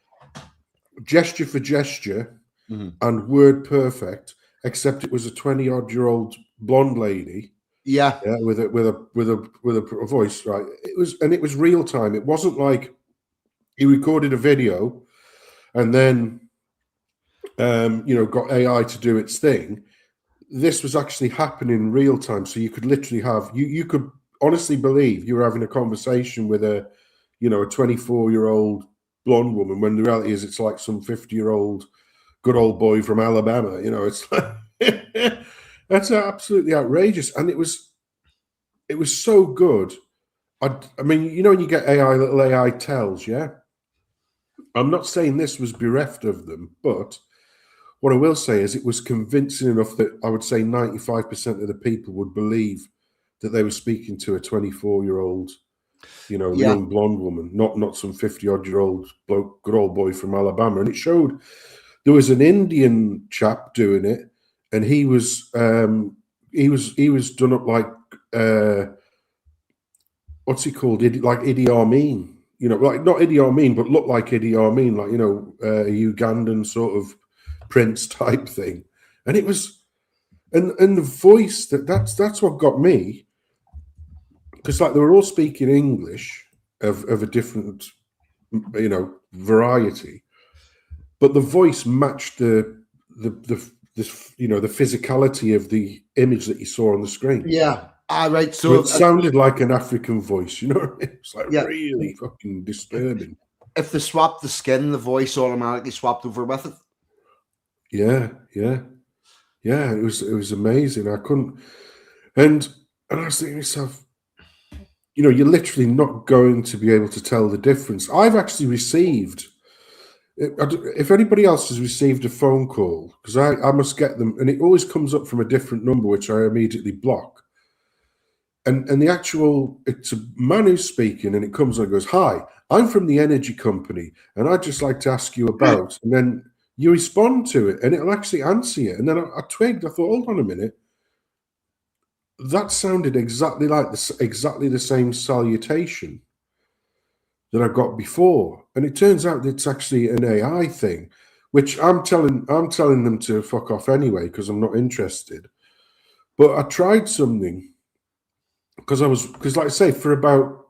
gesture for gesture, and word perfect, except it was a 20-odd-year-old blonde lady. Yeah, with a voice, right? It was real time. It wasn't like he recorded a video and then got AI to do its thing. This was actually happening in real time, so you could literally have you could honestly believe you were having a conversation with a 24-year-old blonde woman, when the reality is it's like some 50-year-old good old boy from Alabama. It's like that's absolutely outrageous, and it was so good. I mean, when you get little AI tells, yeah. I'm not saying this was bereft of them, but what I will say is it was convincing enough that I would say 95% of the people would believe that they were speaking to a 24-year-old, young blonde woman, not some 50-odd-year-old bloke, good old boy from Alabama. And it showed there was an Indian chap doing it, and he was done up like what's he called? Like Idi Amin. Like not Idi Amin, but looked like Idi Amin, like a Ugandan sort of prince type thing. And it was, and the voice that's what got me, because like they were all speaking English of a different variety, but the voice matched the physicality of the image that you saw on the screen. Yeah. Right. So it sounded like an African voice, It's like really fucking disturbing. If they swapped the skin, the voice automatically swapped over with it. Yeah. It was amazing. I couldn't, and I was thinking to myself, you're literally not going to be able to tell the difference. I've actually received, if anybody else has received a phone call, because I must get them, and it always comes up from a different number, which I immediately block. And the actual, it's a man who's speaking, and it comes and goes, "Hi, I'm from the energy company, and I'd just like to ask you about," and then you respond to it, and it'll actually answer you. And then I twigged, I thought, hold on a minute. That sounded exactly like exactly the same salutation that I got before. And it turns out that it's actually an AI thing, which I'm telling them to fuck off anyway, because I'm not interested. But I tried something. Because like I say, for about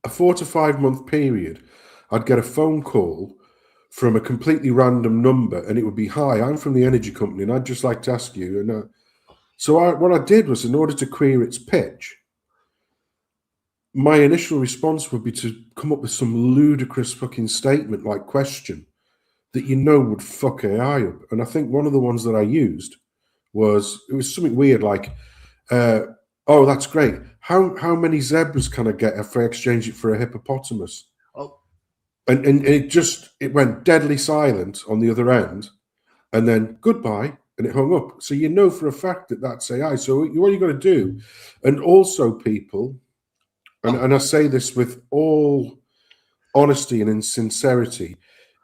a 4 to 5 month period, I'd get a phone call from a completely random number, and it would be, "Hi, I'm from the energy company, and I'd just like to ask you." And what I did was, in order to queer its pitch, my initial response would be to come up with some ludicrous fucking statement like question that would fuck AI up. And I think one of the ones that I used was something weird like, "Oh, that's great. How many zebras can I get if I exchange it for a hippopotamus?" Oh. And it went deadly silent on the other end, and then goodbye, and it hung up. So for a fact that that's AI. So what you got to do, and also people, and I say this with all honesty and in sincerity,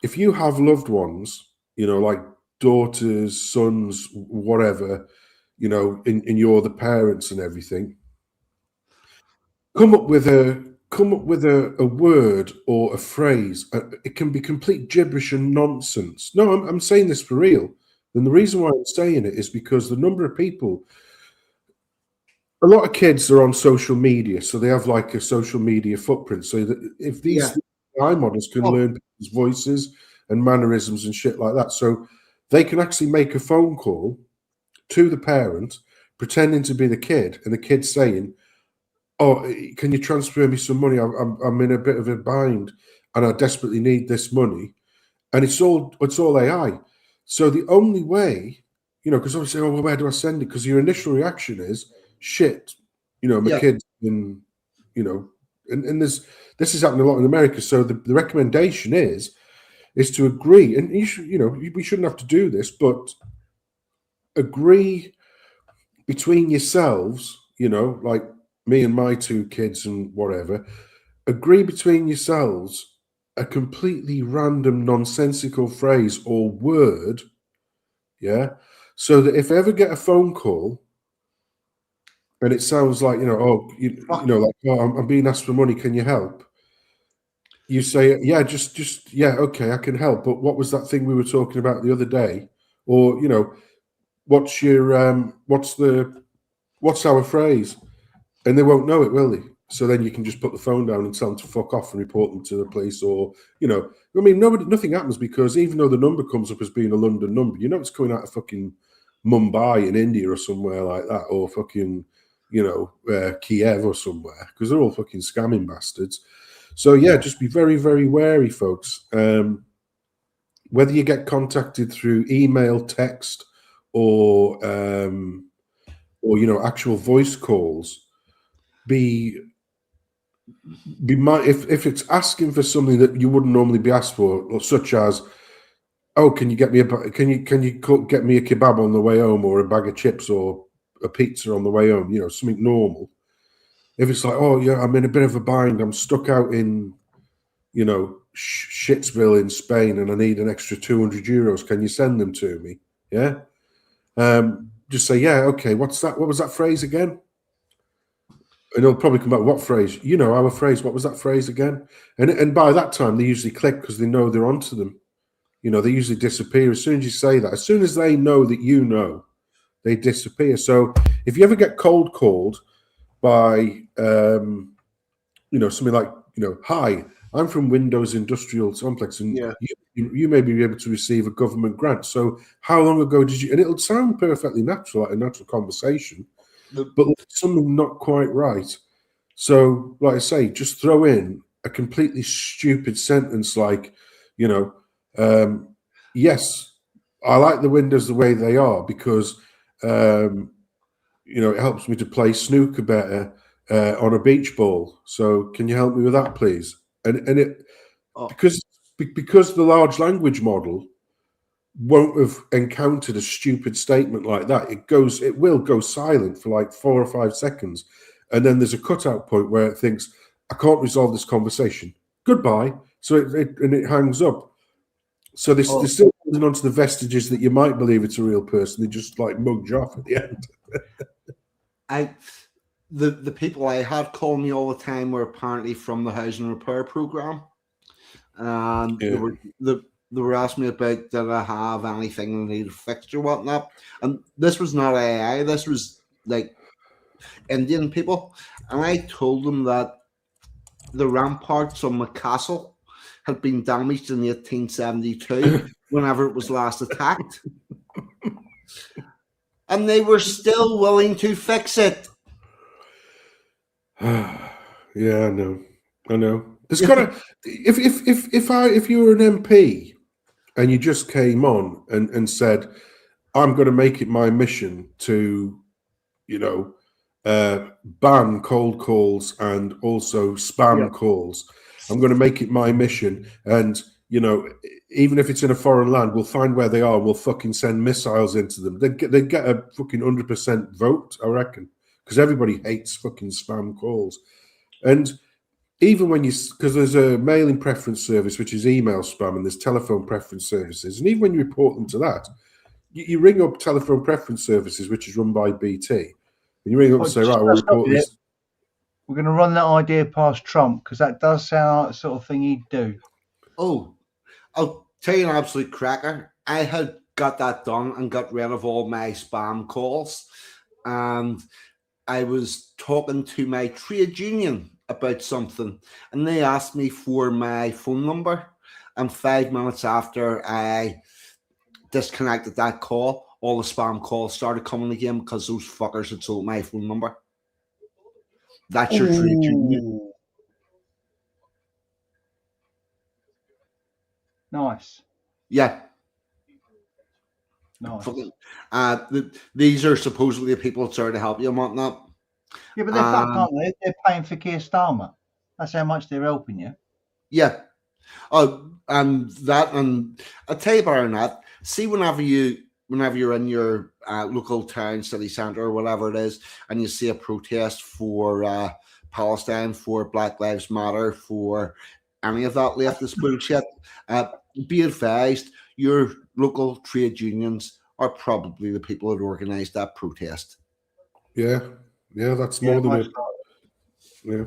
if you have loved ones, like daughters, sons, whatever, and you're the parents and everything, come up with a word or a phrase. It can be complete gibberish and nonsense. No, I'm saying this for real. And the reason why I'm saying it is because the number of people, a lot of kids are on social media, so they have like a social media footprint. So that if these AI models can learn people's voices and mannerisms and shit like that, so they can actually make a phone call to the parent, pretending to be the kid, and the kid saying, oh, can you transfer me some money? I'm in a bit of a bind and I desperately need this money. And it's all AI. So the only way, because obviously, oh, well, where do I send it? Because your initial reaction is shit. My kids, and and this is happening a lot in America. So the recommendation is to agree, and you should, we shouldn't have to do this, but agree between yourselves. Like me and my two kids and whatever. Agree between yourselves a completely random, nonsensical phrase or word, yeah, so that if I ever get a phone call and it sounds like, like, oh, I'm being asked for money, can you help? You say, yeah, just yeah, okay, I can help, but what was that thing we were talking about the other day? Or, what's your what's our phrase? And they won't know it, will they? So then you can just put the phone down and tell them to fuck off and report them to the police, or nothing happens, because even though the number comes up as being a London number, it's coming out of fucking Mumbai in India or somewhere like that, or fucking Kiev or somewhere, because they're all fucking scamming bastards. So yeah, just be very, very wary, folks. Whether you get contacted through email, text, or actual voice calls, be if it's asking for something that you wouldn't normally be asked for, such as, oh, can you get me get me a kebab on the way home, or a bag of chips, or a pizza on the way home, something normal. If it's like, oh yeah, I'm in a bit of a bind, I'm stuck out in Shitsville in Spain and I need an extra €200, can you send them to me? Yeah. Just say, yeah, okay, what was that phrase again? And it'll probably come out, what phrase? Our phrase, what was that phrase again? And by that time, they usually click, because they know they're onto them. They usually disappear. As soon as you say that, as soon as they know that they disappear. So if you ever get cold called by, something like, hi, I'm from Windows Industrial Complex, and you may be able to receive a government grant. So how long ago did you? And it'll sound perfectly natural, like a natural conversation, but something not quite right. So, like I say, just throw in a completely stupid sentence like, yes, I like the windows the way they are, because, it helps me to play snooker better on a beach ball. So can you help me with that, please? And it because the large language model won't have encountered a stupid statement like that. It will go silent for like 4 or 5 seconds. And then there's a cutout point where it thinks, I can't resolve this conversation. Goodbye. So it hangs up. So they're still holding on to the vestiges that you might believe it's a real person. They just like mugged you off at the end. The people I had call me all the time were apparently from the housing repair program. And they were asking me about, did I have anything that needed fixed or whatnot. And this was not AI. This was like Indian people. And I told them that the ramparts on the castle had been damaged in 1872 whenever it was last attacked. And they were still willing to fix it. Yeah, I know. There's gotta if you were an MP and you just came on and said, I'm going to make it my mission to, ban cold calls and also spam calls. I'm going to make it my mission, and even if it's in a foreign land, we'll find where they are. We'll fucking send missiles into them. They get a fucking 100% vote, I reckon, because everybody hates fucking spam calls. And even when because there's a mailing preference service, which is email spam, and there's telephone preference services. And even when you report them to that, you ring up telephone preference services, which is run by BT, and you ring up and say, right, I want to report this. We're going to run that idea past Trump, because that does sound like the sort of thing he'd do. Oh, I'll tell you an absolute cracker. I had got that done and got rid of all my spam calls. And I was talking to my trade union about something, and they asked me for my phone number. And 5 minutes after I disconnected that call, all the spam calls started coming again, because those fuckers had sold my phone number. That's your trade union. Ooh. Nice. Yeah. Nice. These are supposedly the people that's there to help you and whatnot. Yeah, but they're fucked, aren't they? They're paying for Keir Starmer. That's how much they're helping you. Yeah. And I'll tell you about that. See, whenever you're in your local town, city centre, or whatever it is, and you see a protest for Palestine, for Black Lives Matter, for any of that leftist bullshit, be advised, your local trade unions are probably the people that organised that protest. Yeah, that's more than it. Yeah.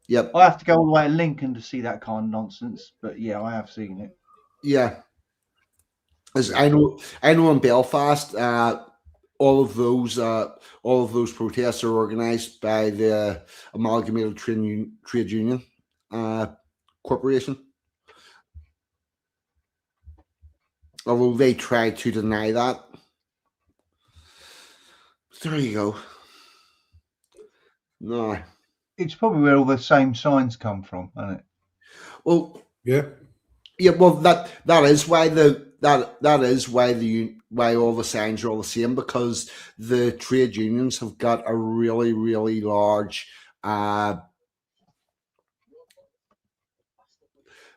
Yep. I have to go all the way to Lincoln to see that kind of nonsense, but yeah, I have seen it. Yeah. As I know in Belfast, all of those protests are organised by the Amalgamated Trade Union Corporation. Although they try to deny that. There you go. No. It's probably where all the same signs come from, isn't it? Well, yeah. Well, that is why why all the signs are all the same, because the trade unions have got a really, really large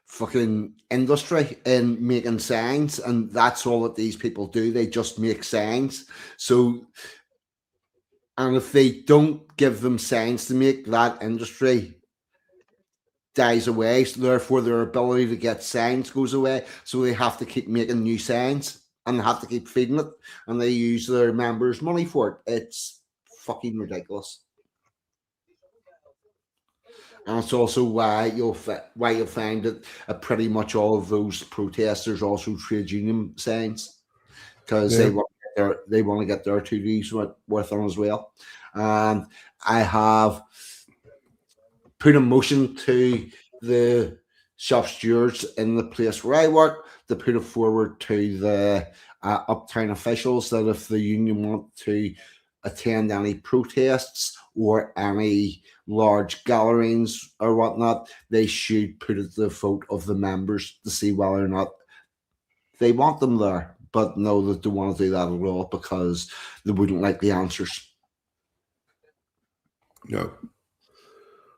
fucking industry in making signs, and that's all that these people do. They just make signs. So, and if they don't give them signs to make, that industry dies away, so therefore their ability to get signs goes away, so they have to keep making new signs and have to keep feeding it, and they use their members' money for it. It's fucking ridiculous. And it's also why you'll find that pretty much all of those protesters also trade union signs, because they want to get their 2Ds worth on as well. And I have put a motion to the shop stewards in the place where I work to put it forward to the uptown officials that if the union want to attend any protests or any large gatherings or whatnot, they should put it to the vote of the members to see whether or not they want them there. But no, they don't want to do that at all, because they wouldn't like the answers. No.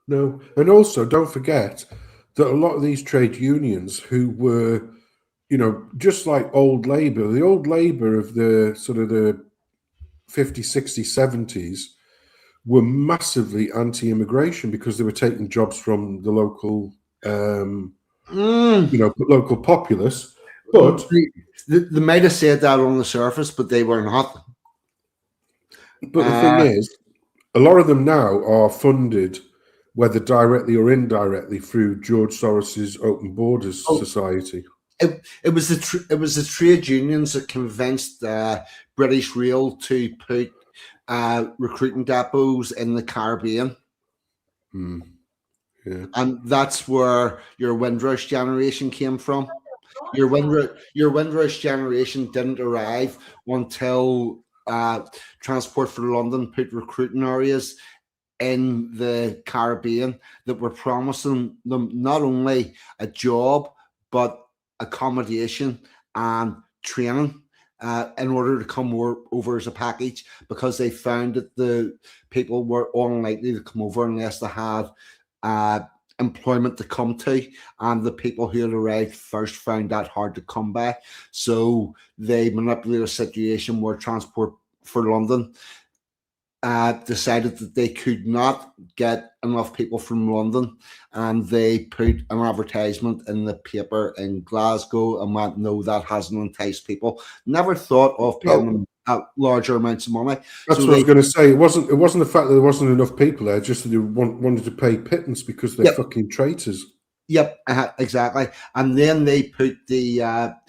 And also, don't forget that a lot of these trade unions who were, just like old Labour, the old Labour of the sort of the 50s, 60s, 70s were massively anti-immigration because they were taking jobs from the local, local populace. But they might have said that on the surface, but they were not. But the thing is, a lot of them now are funded, whether directly or indirectly, through George Soros's Open Borders Society. It was the trade unions that convinced British Rail to put recruiting depots in the Caribbean. Yeah. And that's where your Windrush generation came from. Your Windrush generation didn't arrive until Transport for London put recruiting areas in the Caribbean that were promising them not only a job but accommodation and training in order to come over as a package, because they found that the people were unlikely to come over unless they had employment to come to, and the people who had arrived first found that hard to come by. So they manipulated a situation where Transport for London decided that they could not get enough people from London, and they put an advertisement in the paper in Glasgow and went, no, that hasn't enticed people. Never thought of paying them larger amounts of money. That's what I was going to say. It wasn't the fact that there wasn't enough people there, just that they wanted to pay pittance because they're fucking traitors. Yep, exactly. And then they put the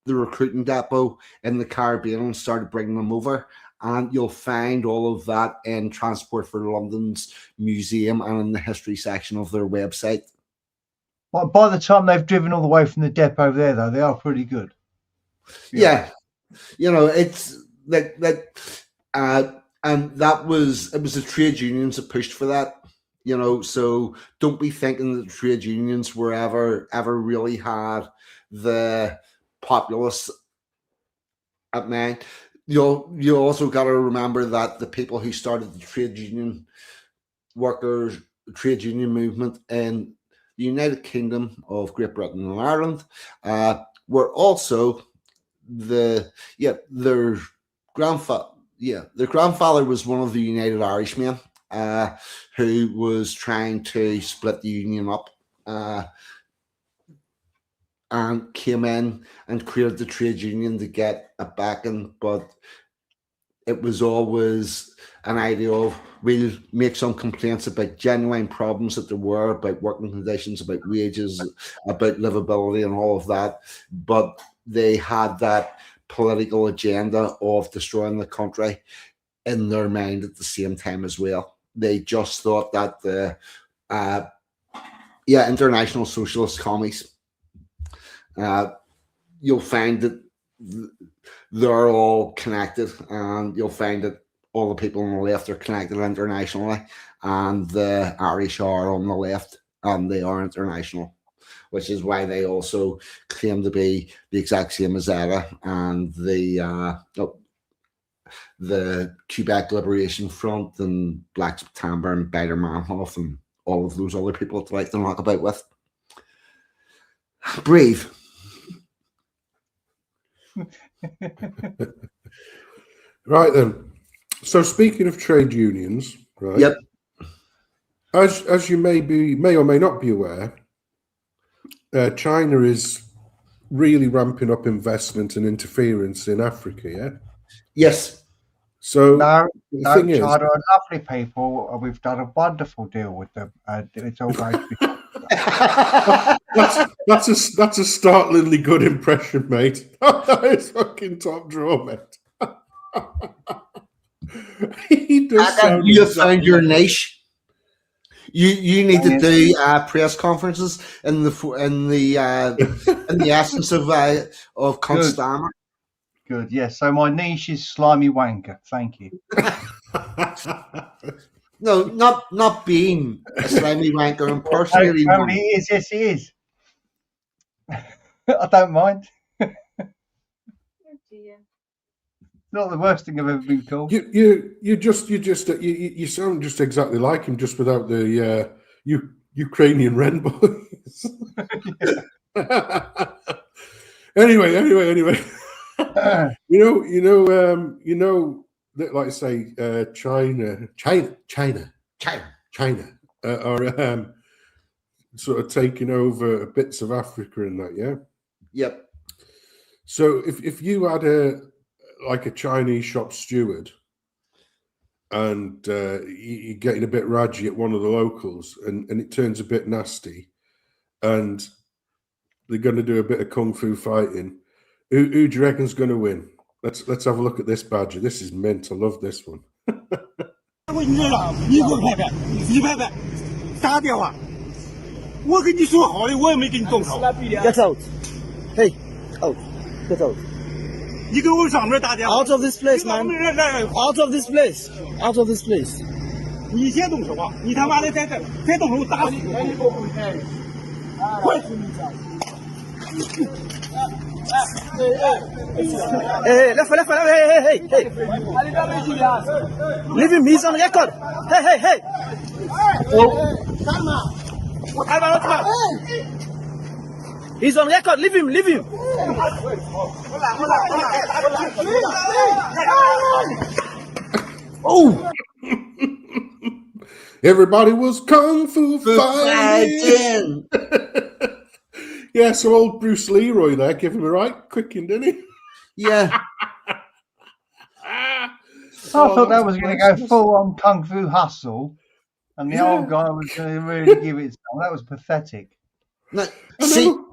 recruiting depot in the Caribbean and started bringing them over. And you'll find all of that in Transport for London's museum and in the history section of their website. Well, by the time they've driven all the way from the depot there, though, they are pretty good. Yeah. It's like and it was the trade unions that pushed for that. So don't be thinking that the trade unions were ever really had the populace at mind. You also got to remember that the people who started the trade union movement in the United Kingdom of Great Britain and Ireland were also their grandfather was one of the United Irishmen who was trying to split the union up and came in and created the trade union to get a backing, but it was always an idea of we'll make some complaints about genuine problems that there were about working conditions, about wages, about livability and all of that, but they had that political agenda of destroying the country in their mind at the same time as well. They just thought that the international socialist commies, you'll find that they're all connected, and you'll find that all the people on the left are connected internationally, and the Irish are on the left, and they are international, which is why they also claim to be the exact same as ETA and the Quebec Liberation Front and Black September and Beider Manhoff and all of those other people to like to knock about with. Brave. Right then. So speaking of trade unions, right? Yep. As you may or may not be aware, China is really ramping up investment and interference in Africa. Yeah. Yes. So No, the thing is, China are lovely people. We've done a wonderful deal with them. It's all going to be. that's a startlingly good impression, mate. That is fucking top draw, mate. He does sound you have found your niche. You need to do press conferences in the essence of Constammer. Good, yes. So my niche is slimy wanker. Thank you. No, not being a slimy wanker and personally. Well, he is. Yes, he is. I don't mind. Not the worst thing I've ever been called. You sound just exactly like him, just without the Ukrainian Ren boys. Anyway. you know that, like I say, China are sort of taking over bits of Africa and that, yeah. Yep. So if you had a Chinese shop steward and you're getting a bit raggy at one of the locals and it turns a bit nasty and they're going to do a bit of kung fu fighting, who do you reckon's going to win? Let's have a look at this badger. This is mint. I love this one. Get out. Hey, out. Get out. Out of this place, man. Out of this place. Out of this place. 你先动手啊！你他妈的再动手打死你！快！ Hey, left, hey. Leave him, he's on record. Hey. He's on record, leave him. Oh! Everybody was kung fu fighting. Yeah, so old Bruce Leroy there gave him a right quicking, didn't he? Yeah. I thought that was going to go full on kung fu hustle, and the old guy was going to really give it some. That was pathetic. No,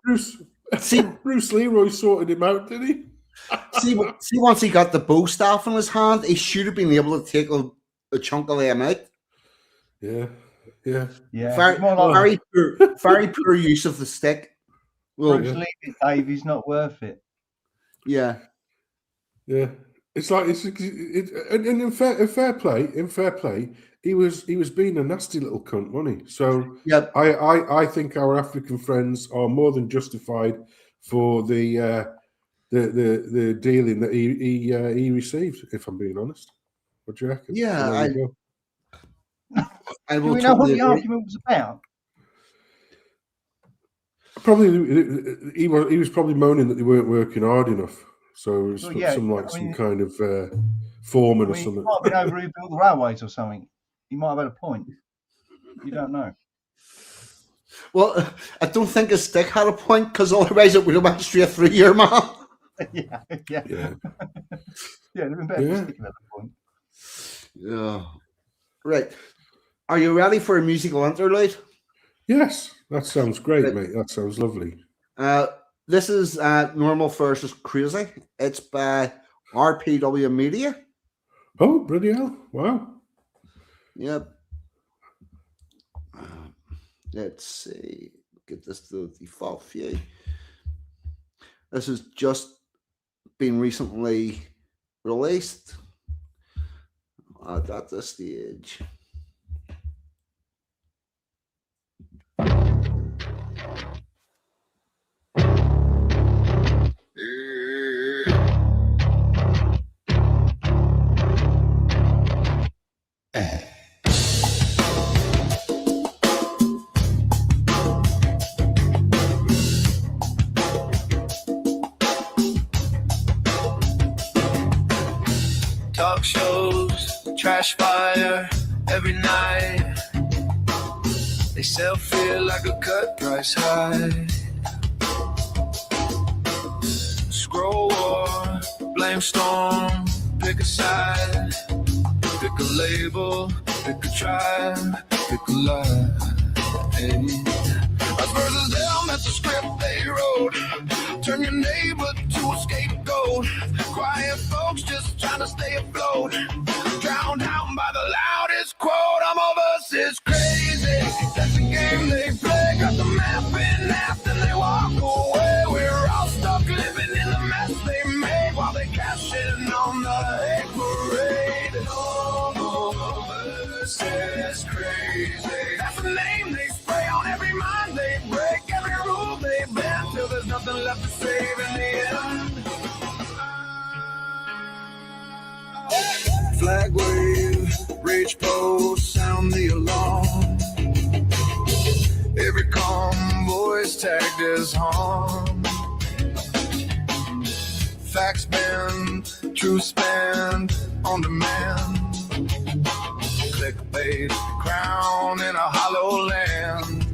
Bruce Leroy sorted him out, didn't he? see, once he got the bow staff in his hand, he should have been able to take a chunk of them out. Yeah. Very poor use of the stick. Bruce Lee, Dave, he's not worth it. Yeah. It's like and in fair play, he was being a nasty little cunt, wasn't he? So Yep. I think our African friends are more than justified for the dealing that he received. If I'm being honest, what do you reckon? Yeah, so there you go. I Do will we know what totally the agree. argument was about? Probably he was probably moaning that they weren't working hard enough. So it's Well, yeah, some kind of foreman or It something. might have been over who built the railways or something. He might have had a point. You don't know. Well, I don't think his stick had a point because otherwise it would have went straight through your man. yeah. Yeah. Yeah, it'd have been better Yeah. to stick him at the point. Yeah. Right. Are you ready for a musical interlude? Yes, that sounds great, Right. mate. That sounds lovely. This is Normal versus Crazy. It's by RPW Media. Oh, bloody hell. Wow. Yep. Let's see. Get this to the default view. This has just been recently released at this stage. Talk shows, trash fire every night. They sell fear like a cut price high. Scroll war, blame storm, pick a side. Pick a label, pick a tribe, pick a lie. Hey. Us versus them, that's the script they wrote. Turn your neighbor to a scapegoat. Quiet folks just trying to stay afloat. Drowned out by the loudest quote. I'm over, it's crazy. That's the game they play. Got the map in half, then they walk away. We're all stuck living in the mess they made while they cash in on the hate parade. Oh, this is crazy. That's the name they spray on every mind they break, every rule they bend till there's nothing left to save in the end. Flag wave, rage post, sound the alarm. Every convoy's tagged as harm. Facts bend, truth spend on demand. Clickbait, crown in a hollow land.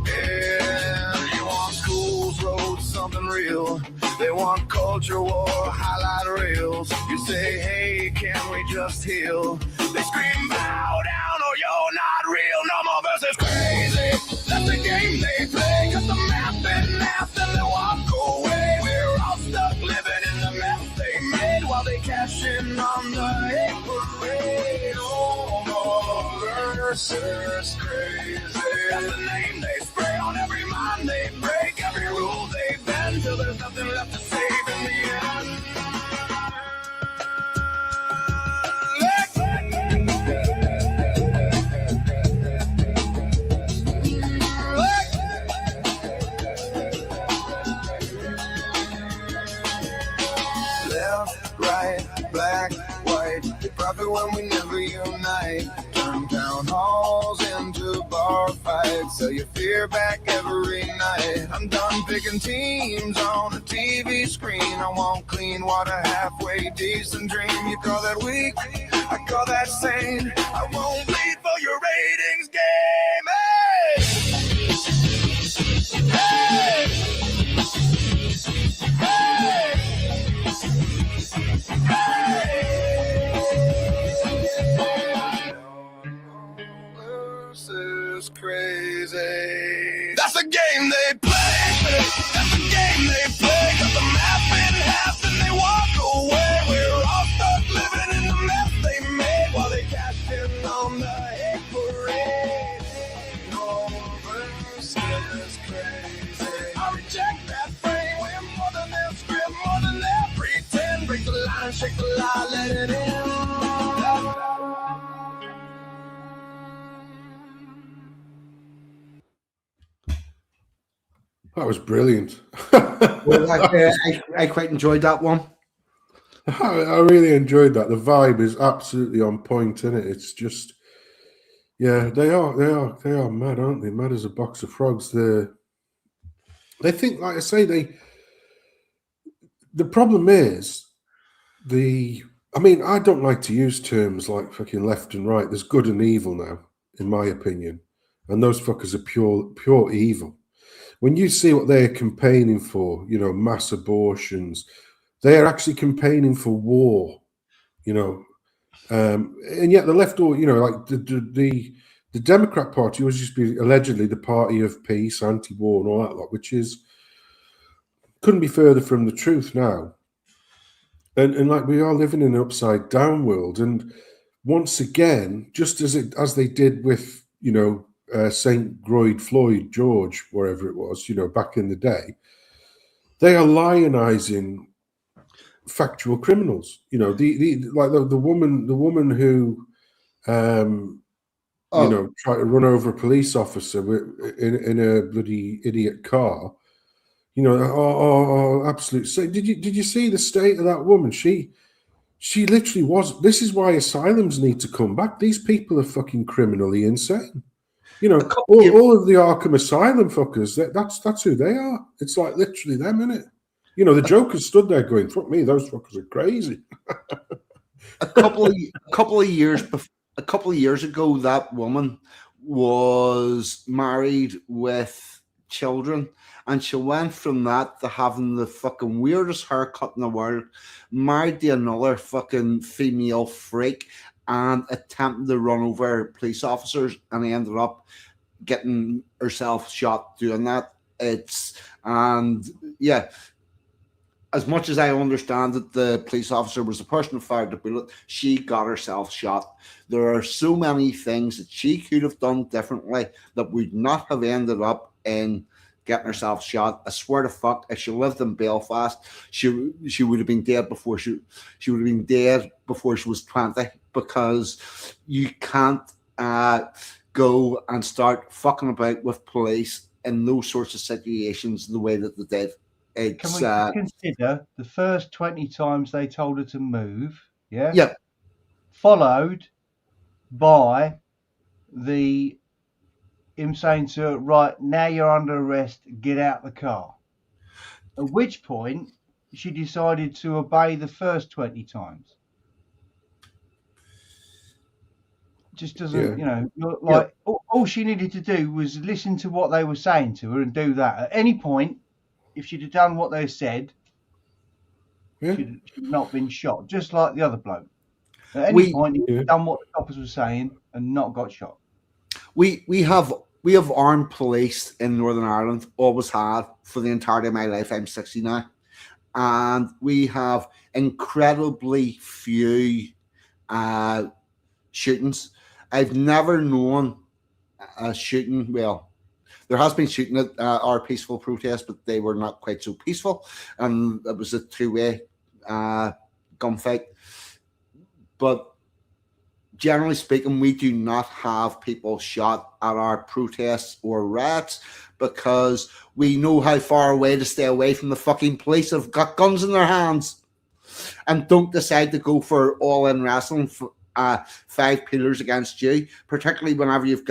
Yeah, you want schools, roads, something real. They want culture war, highlight reels. You say, hey, can we just heal? They scream, bow down or you're not real. No more versus crazy. That's the game they play. Cut the map in half, then they walk away. We're all stuck living in the mess they made while they cash in on the hate parade. Oh, versus crazy. That's the name they spray on every mind they break, every rule they bend till there's nothing left to save in the end. Left, right, black, white. Profit when we never unite. Turn town halls into bar fights. Sell your fear back every night. I'm done picking teams on a TV screen. I want clean water, halfway decent dream. You call that weak? I call that sane. I won't bleed for your ratings game. Hey! Hey! This is crazy. That's the game they play. That's the game they play. Cut the map in half and they walk away. We're all stuck living in the mess they made while they cash in on the hate parade. No, this is crazy. I reject that frame. We're more than their script, more than their pretend. Break the line, shake the lie. That was brilliant. Well, I quite enjoyed that one. I really enjoyed that. The vibe is absolutely on point, isn't it? It's just, yeah, they are mad, aren't they? Mad as a box of frogs. They think, like I say, the problem is I mean, I don't like to use terms like fucking left and right. There's good and evil now, in my opinion. And those fuckers are pure evil. When you see what they're campaigning for, you know, mass abortions, they are actually campaigning for war, you know. And yet the left, or, you know, like the Democrat Party was just be allegedly the party of peace, anti-war and all that lot, which couldn't be further from the truth now. And like, we are living in an upside down world. And once again, just as they did with, you know, St. Floyd George, wherever it was, you know, back in the day, they are lionizing factual criminals. You know, the woman who you know, tried to run over a police officer in a bloody idiot car. You know, absolute. So did you see the state of that woman? She literally was. This is why asylums need to come back. These people are fucking criminally insane. You know, all of the Arkham Asylum fuckers. That's who they are. It's like literally them, isn't it? You know, the Joker stood there going, "Fuck me, those fuckers are crazy." a couple of years ago, that woman was married with children, and she went from that to having the fucking weirdest haircut in the world, married to another fucking female freak, and attempting to run over police officers, and ended up getting herself shot doing that. As much as I understand that the police officer was the person who fired the bullet, she got herself shot. There are so many things that she could have done differently that would not have ended up in getting herself shot. I swear to fuck, if she lived in Belfast, she would have been dead before she would have been dead before she was 20, because you can't go and start fucking about with police in those sorts of situations the way that they did. Can we consider the first 20 times they told her to move? Yeah. Yeah. Followed by him saying to her, "Right, now you're under arrest, get out the car." At which point she decided to obey the first 20 times. Just doesn't, you know, like all she needed to do was listen to what they were saying to her and do that. At any point, if she'd have done what they said, she'd not been shot, just like the other bloke. At any point, he'd have done what the coppers were saying and not got shot. We have armed police in Northern Ireland, always had for the entirety of my life. I'm 60 now, and we have incredibly few shootings. I've never known a shooting. Well, there has been shooting at our peaceful protest, but they were not quite so peaceful, and it was a two-way gunfight. But generally speaking, we do not have people shot at our protests or riots, because we know how far away to stay away from the fucking police have got guns in their hands, and don't decide to go for all-in wrestling for 5 pillars against you, particularly whenever you've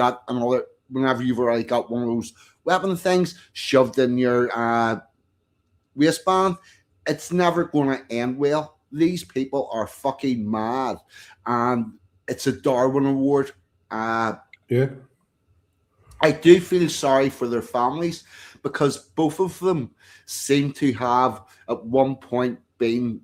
already got one of those weapon things shoved in your waistband. It's never going to end well. These people are fucking mad, and it's a Darwin Award. I do feel sorry for their families, because both of them seem to have at one point been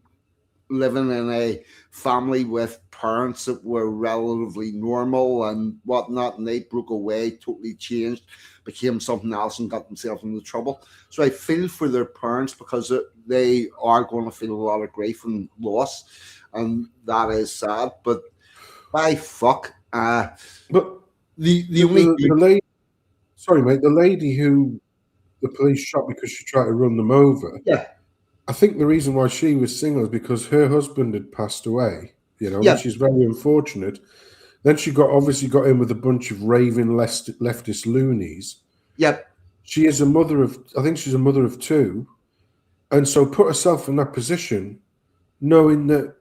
living in a family with parents that were relatively normal and whatnot, and they broke away, totally changed, became something else, and got themselves into trouble. So I feel for their parents, because they are going to feel a lot of grief and loss, and that is sad. But by fuck, but the lady, sorry mate, the lady who the police shot because she tried to run them over. Yeah. I think the reason why she was single is because her husband had passed away, you know, which is very unfortunate. Then she obviously got in with a bunch of raving leftist loonies. Yep. she is a mother of, I think she's a mother of 2, and so put herself in that position, knowing that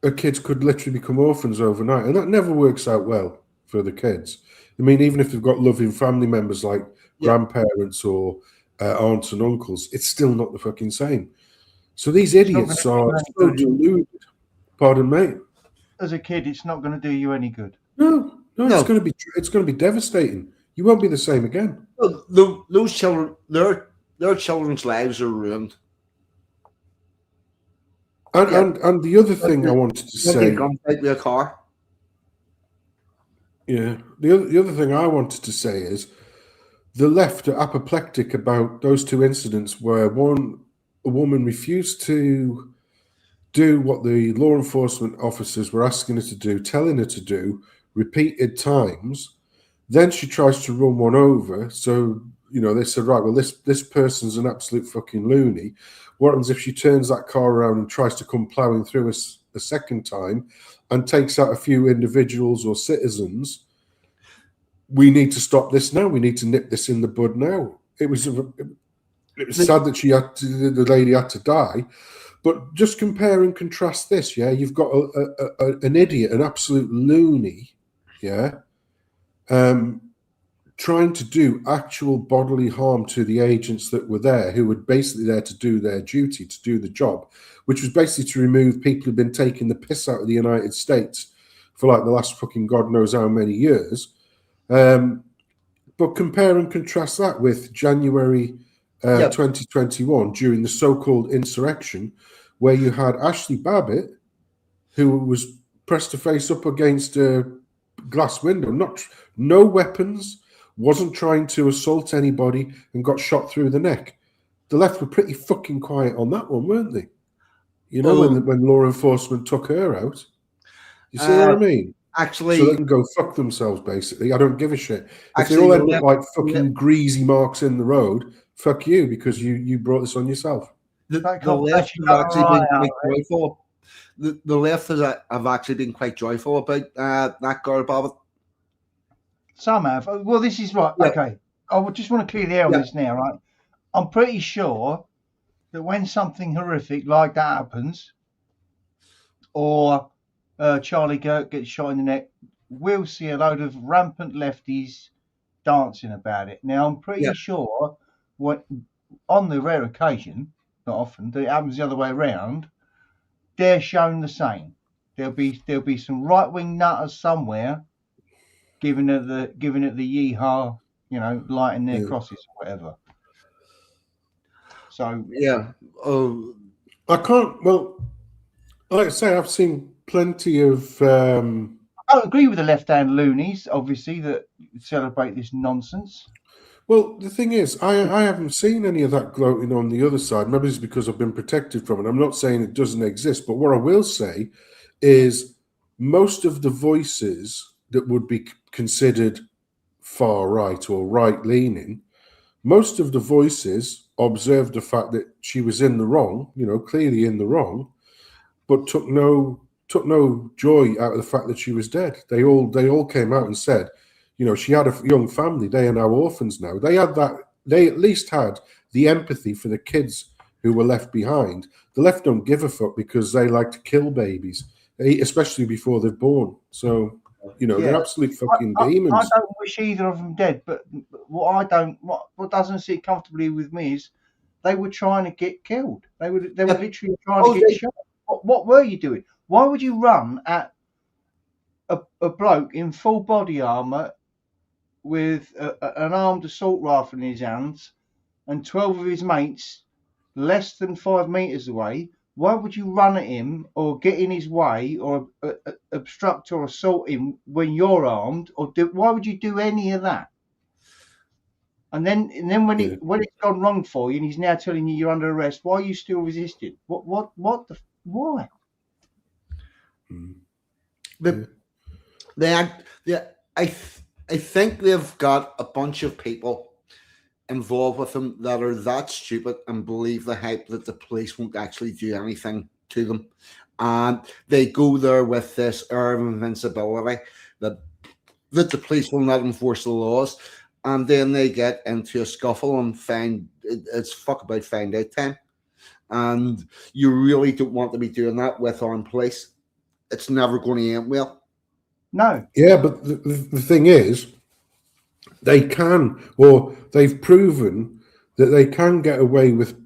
her kids could literally become orphans overnight, and that never works out well for the kids. I mean, even if they've got loving family members like grandparents or aunts and uncles, it's still not the fucking same. So these idiots are so deluded. Pardon, mate. As a kid, it's not going to do you any good. No, it's going to be devastating. You won't be the same again. Those children, their children's lives are ruined. And the other thing I wanted to say, a car. Yeah, the other thing I wanted to say is the left are apoplectic about those 2 incidents where a woman refused to do what the law enforcement officers were asking her to do, telling her to do repeated times. Then she tries to run one over. So, they said, right, well, this person's an absolute fucking loony. What happens if she turns that car around and tries to come ploughing through a second time and takes out a few individuals or citizens? We need to stop this now. We need to nip this in the bud now. It was sad that the lady had to die. But just compare and contrast this, yeah? You've got an idiot, an absolute loony, yeah? Trying to do actual bodily harm to the agents that were there, who were basically there to do their duty, to do the job, which was basically to remove people who've been taking the piss out of the United States for like the last fucking God knows how many years. But compare and contrast that with January 2021, during the so-called insurrection, where you had Ashley Babbitt, who was pressed to face up against a glass window, no weapons, wasn't trying to assault anybody, and got shot through the neck. The left were pretty fucking quiet on that one, weren't they? When law enforcement took her out. You see what I mean? Actually, so they can go fuck themselves, basically. I don't give a shit. If they all end up like fucking greasy marks in the road, fuck you, because you brought this on yourself. The left have actually been quite joyful. The left have actually been quite joyful about that girl, Babbitt. Some have. Well, this is right. Yeah. Okay. I just want to clear the air on this now, right? I'm pretty sure that when something horrific like that happens, or Charlie Kirk gets shot in the neck, we'll see a load of rampant lefties dancing about it. Now, I'm pretty sure on the rare occasion, not often, that it happens the other way around, they're shown the same. There'll be some right-wing nutters somewhere giving it the yeehaw, lighting their crosses or whatever. So I can't. Well, like I say, I've seen plenty of. I don't agree with the left-hand loonies, obviously, that celebrate this nonsense. Well, the thing is, I haven't seen any of that gloating on the other side. Maybe it's because I've been protected from it. I'm not saying it doesn't exist, but what I will say is most of the voices that would be considered far right or right-leaning, most of the voices observed the fact that she was in the wrong, clearly in the wrong, but took no joy out of the fact that she was dead. They all came out and said, she had a young family. They are now orphans now. They at least had the empathy for the kids who were left behind. The left don't give a fuck because they like to kill babies, especially before they're born. So, they're absolute fucking demons. I don't wish either of them dead, but what doesn't sit comfortably with me is they were trying to get killed. They were literally trying to get shot. What were you doing? Why would you run at a bloke in full body armor with an armed assault rifle in his hands and 12 of his mates less than 5 meters away? Why would you run at him or get in his way or obstruct or assault him when you're armed? Why would you do any of that? And then when it's gone wrong for you and he's now telling you you're under arrest, why are you still resisting? Why? I think they've got a bunch of people involved with them that are that stupid and believe the hype that the police won't actually do anything to them, and they go there with this air of invincibility that the police will not enforce the laws. and then they get into a scuffle and it's fuck about find out time. And you really don't want to be doing that with armed police. It's never going to end well. No. Yeah, but the thing is, they've proven that they can get away with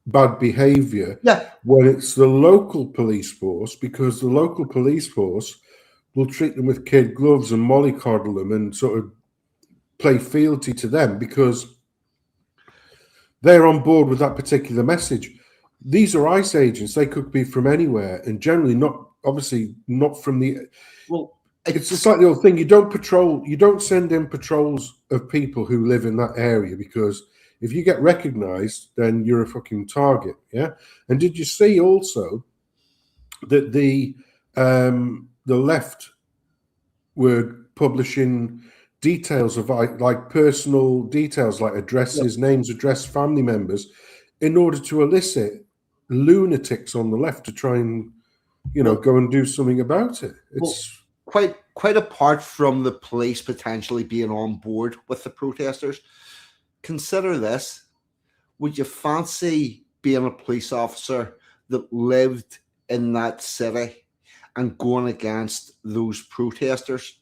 bad behaviour when it's the local police force, because the local police force will treat them with kid gloves and mollycoddle them and sort of play fealty to them because they're on board with that particular message. These are ICE agents. They could be from anywhere, and generally obviously not from the... Well, it's just like the old thing. You don't send in patrols of people who live in that area, because if you get recognised, then you're a fucking target, yeah? And did you see also that the left were publishing details of like personal details, like addresses, names, address, family members, in order to elicit lunatics on the left to try and, go and do something about it? It's quite apart from the police potentially being on board with the protesters. Consider this. Would you fancy being a police officer that lived in that city and going against those protesters?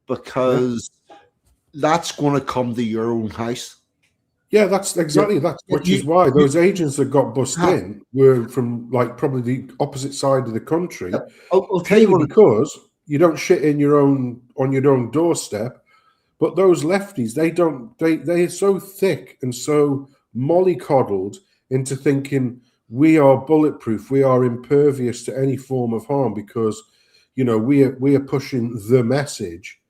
Because that's going to come to your own house. Yeah, that's exactly that. Which is why those agents that got bussed in were from probably the opposite side of the country. I'll tell you what, because you don't shit on your own doorstep. But those lefties, they're so thick and so mollycoddled into thinking we are bulletproof, we are impervious to any form of harm because, we are pushing the message.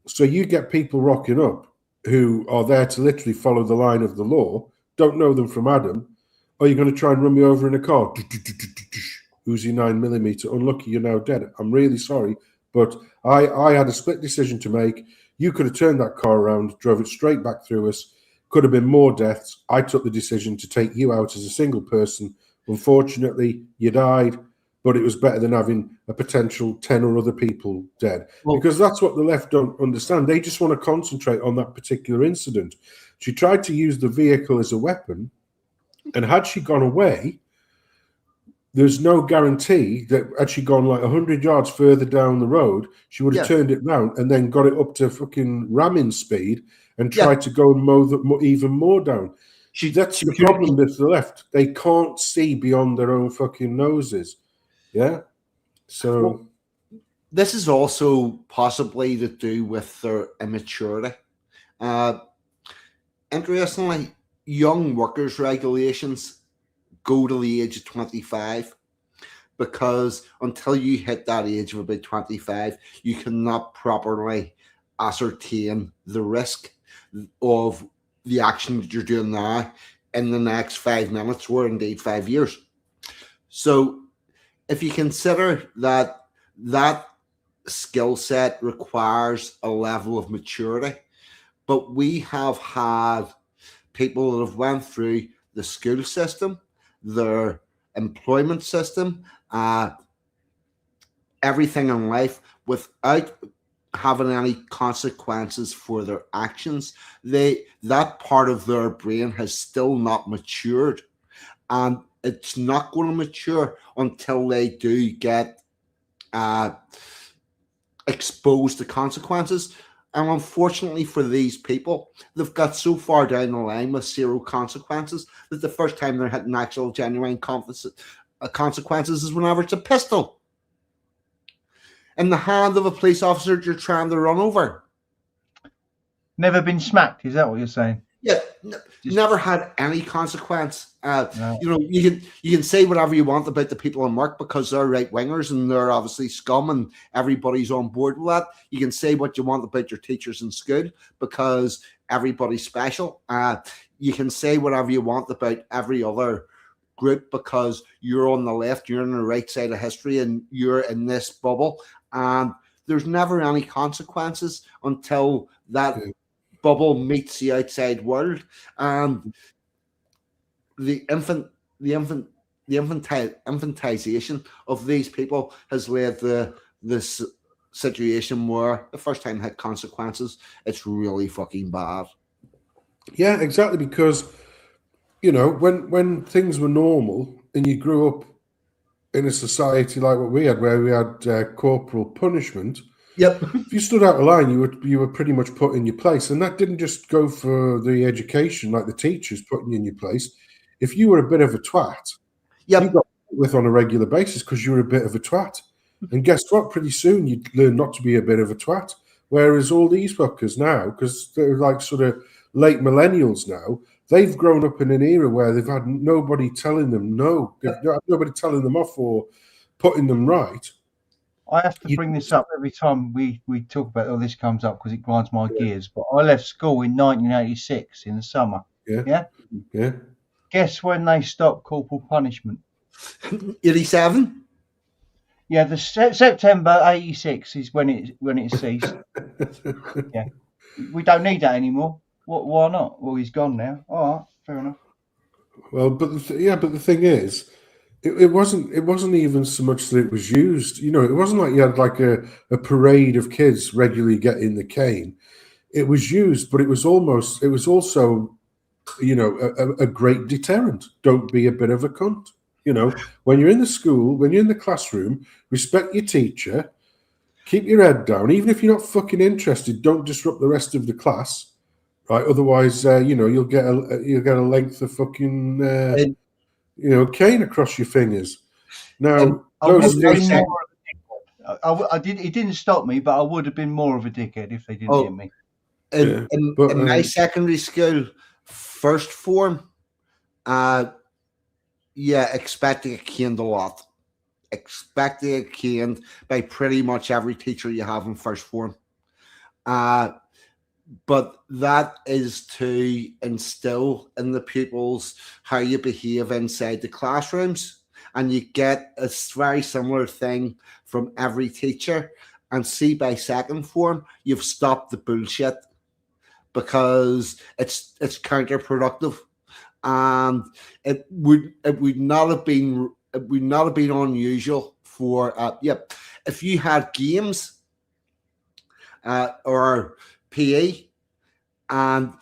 So you get people rocking up who are there to literally follow the line of the law, don't know them from Adam. Are you going to try and run me over in a car? Uzi 9mm. Unlucky, you're now dead. I'm really sorry, but I had a split decision to make. You could have turned that car around, drove it straight back through us. Could have been more deaths. I took the decision to take you out as a single person. Unfortunately, you died, but it was better than having a potential 10 or other people dead. Because that's what the left don't understand. They just want to concentrate on that particular incident. She tried to use the vehicle as a weapon, and had she gone away, there's no guarantee that had she gone 100 yards further down the road, she would have turned it round and then got it up to fucking ramming speed and tried to go and mow even more down. That's the problem with the left. They can't see beyond their own fucking noses. Yeah. So this is also possibly to do with their immaturity. Interestingly, young workers regulations go to the age of 25, because until you hit that age of about 25, you cannot properly ascertain the risk of the action that you're doing now in the next 5 minutes or indeed 5 years. So if you consider that skill set requires a level of maturity, but we have had people that have went through the school system, their employment system, everything in life without having any consequences for their actions. That part of their brain has still not matured, and it's not going to mature until they do get exposed to consequences. And unfortunately for these people, they've got so far down the line with zero consequences that the first time they're hitting actual genuine consequences is whenever it's a pistol in the hand of a police officer you're trying to run over. Never been smacked, is that what you're saying? Yeah, never had any consequence. No. You can say whatever you want about the people in work because they're right wingers and they're obviously scum and everybody's on board with that. You can say what you want about your teachers in school because everybody's special. You can say whatever you want about every other group because you're on the left, you're on the right side of history, and you're in this bubble. And there's never any consequences until that bubble meets the outside world, and the infantization of these people has led to this situation where the first time had consequences, it's really fucking bad. Yeah, exactly. Because, you know, when things were normal and you grew up in a society like what we had, where we had corporal punishment, Yep. if you stood out of line, you were pretty much put in your place. And that didn't just go for the education, like the teachers putting you in your place. If you were a bit of a twat, Yep. you got with on a regular basis because you were a bit of a twat. And guess what? Pretty soon you'd learn not to be a bit of a twat. Whereas all these fuckers now, because they're like sort of late millennials now, they've grown up in an era where they've had nobody telling them no. They've had nobody telling them off or putting them right. I have to bring this up every time we talk about it, or this comes up because it grinds my gears. But I left school in 1986 in the summer. Yeah. Guess when they stopped corporal punishment? 87. Yeah, the September 86 is when it ceased. Yeah, we don't need that anymore. Why not? Well, he's gone now. All right, fair enough. Well, but the thing is, it wasn't even so much that it was used. You know, it wasn't like you had like a parade of kids regularly getting the cane. It was used, but it was also, you know, a great deterrent. Don't be a bit of a cunt. You know, when you're in the school, when you're in the classroom, respect your teacher, keep your head down. Even if you're not fucking interested, don't disrupt the rest of the class, right? Otherwise, you know, you'll get a length of fucking, you know, cane across your fingers. Now, it didn't stop me, but I would have been more of a dickhead if they didn't hit me. In my secondary school, first form, expect to get caned a lot. Expect to get caned by pretty much every teacher you have in first form. But that is to instill in the pupils how you behave inside the classrooms. And you get a very similar thing from every teacher. And see, by second form, you've stopped the bullshit because it's counterproductive. And it would not have been unusual for if you had games or PE and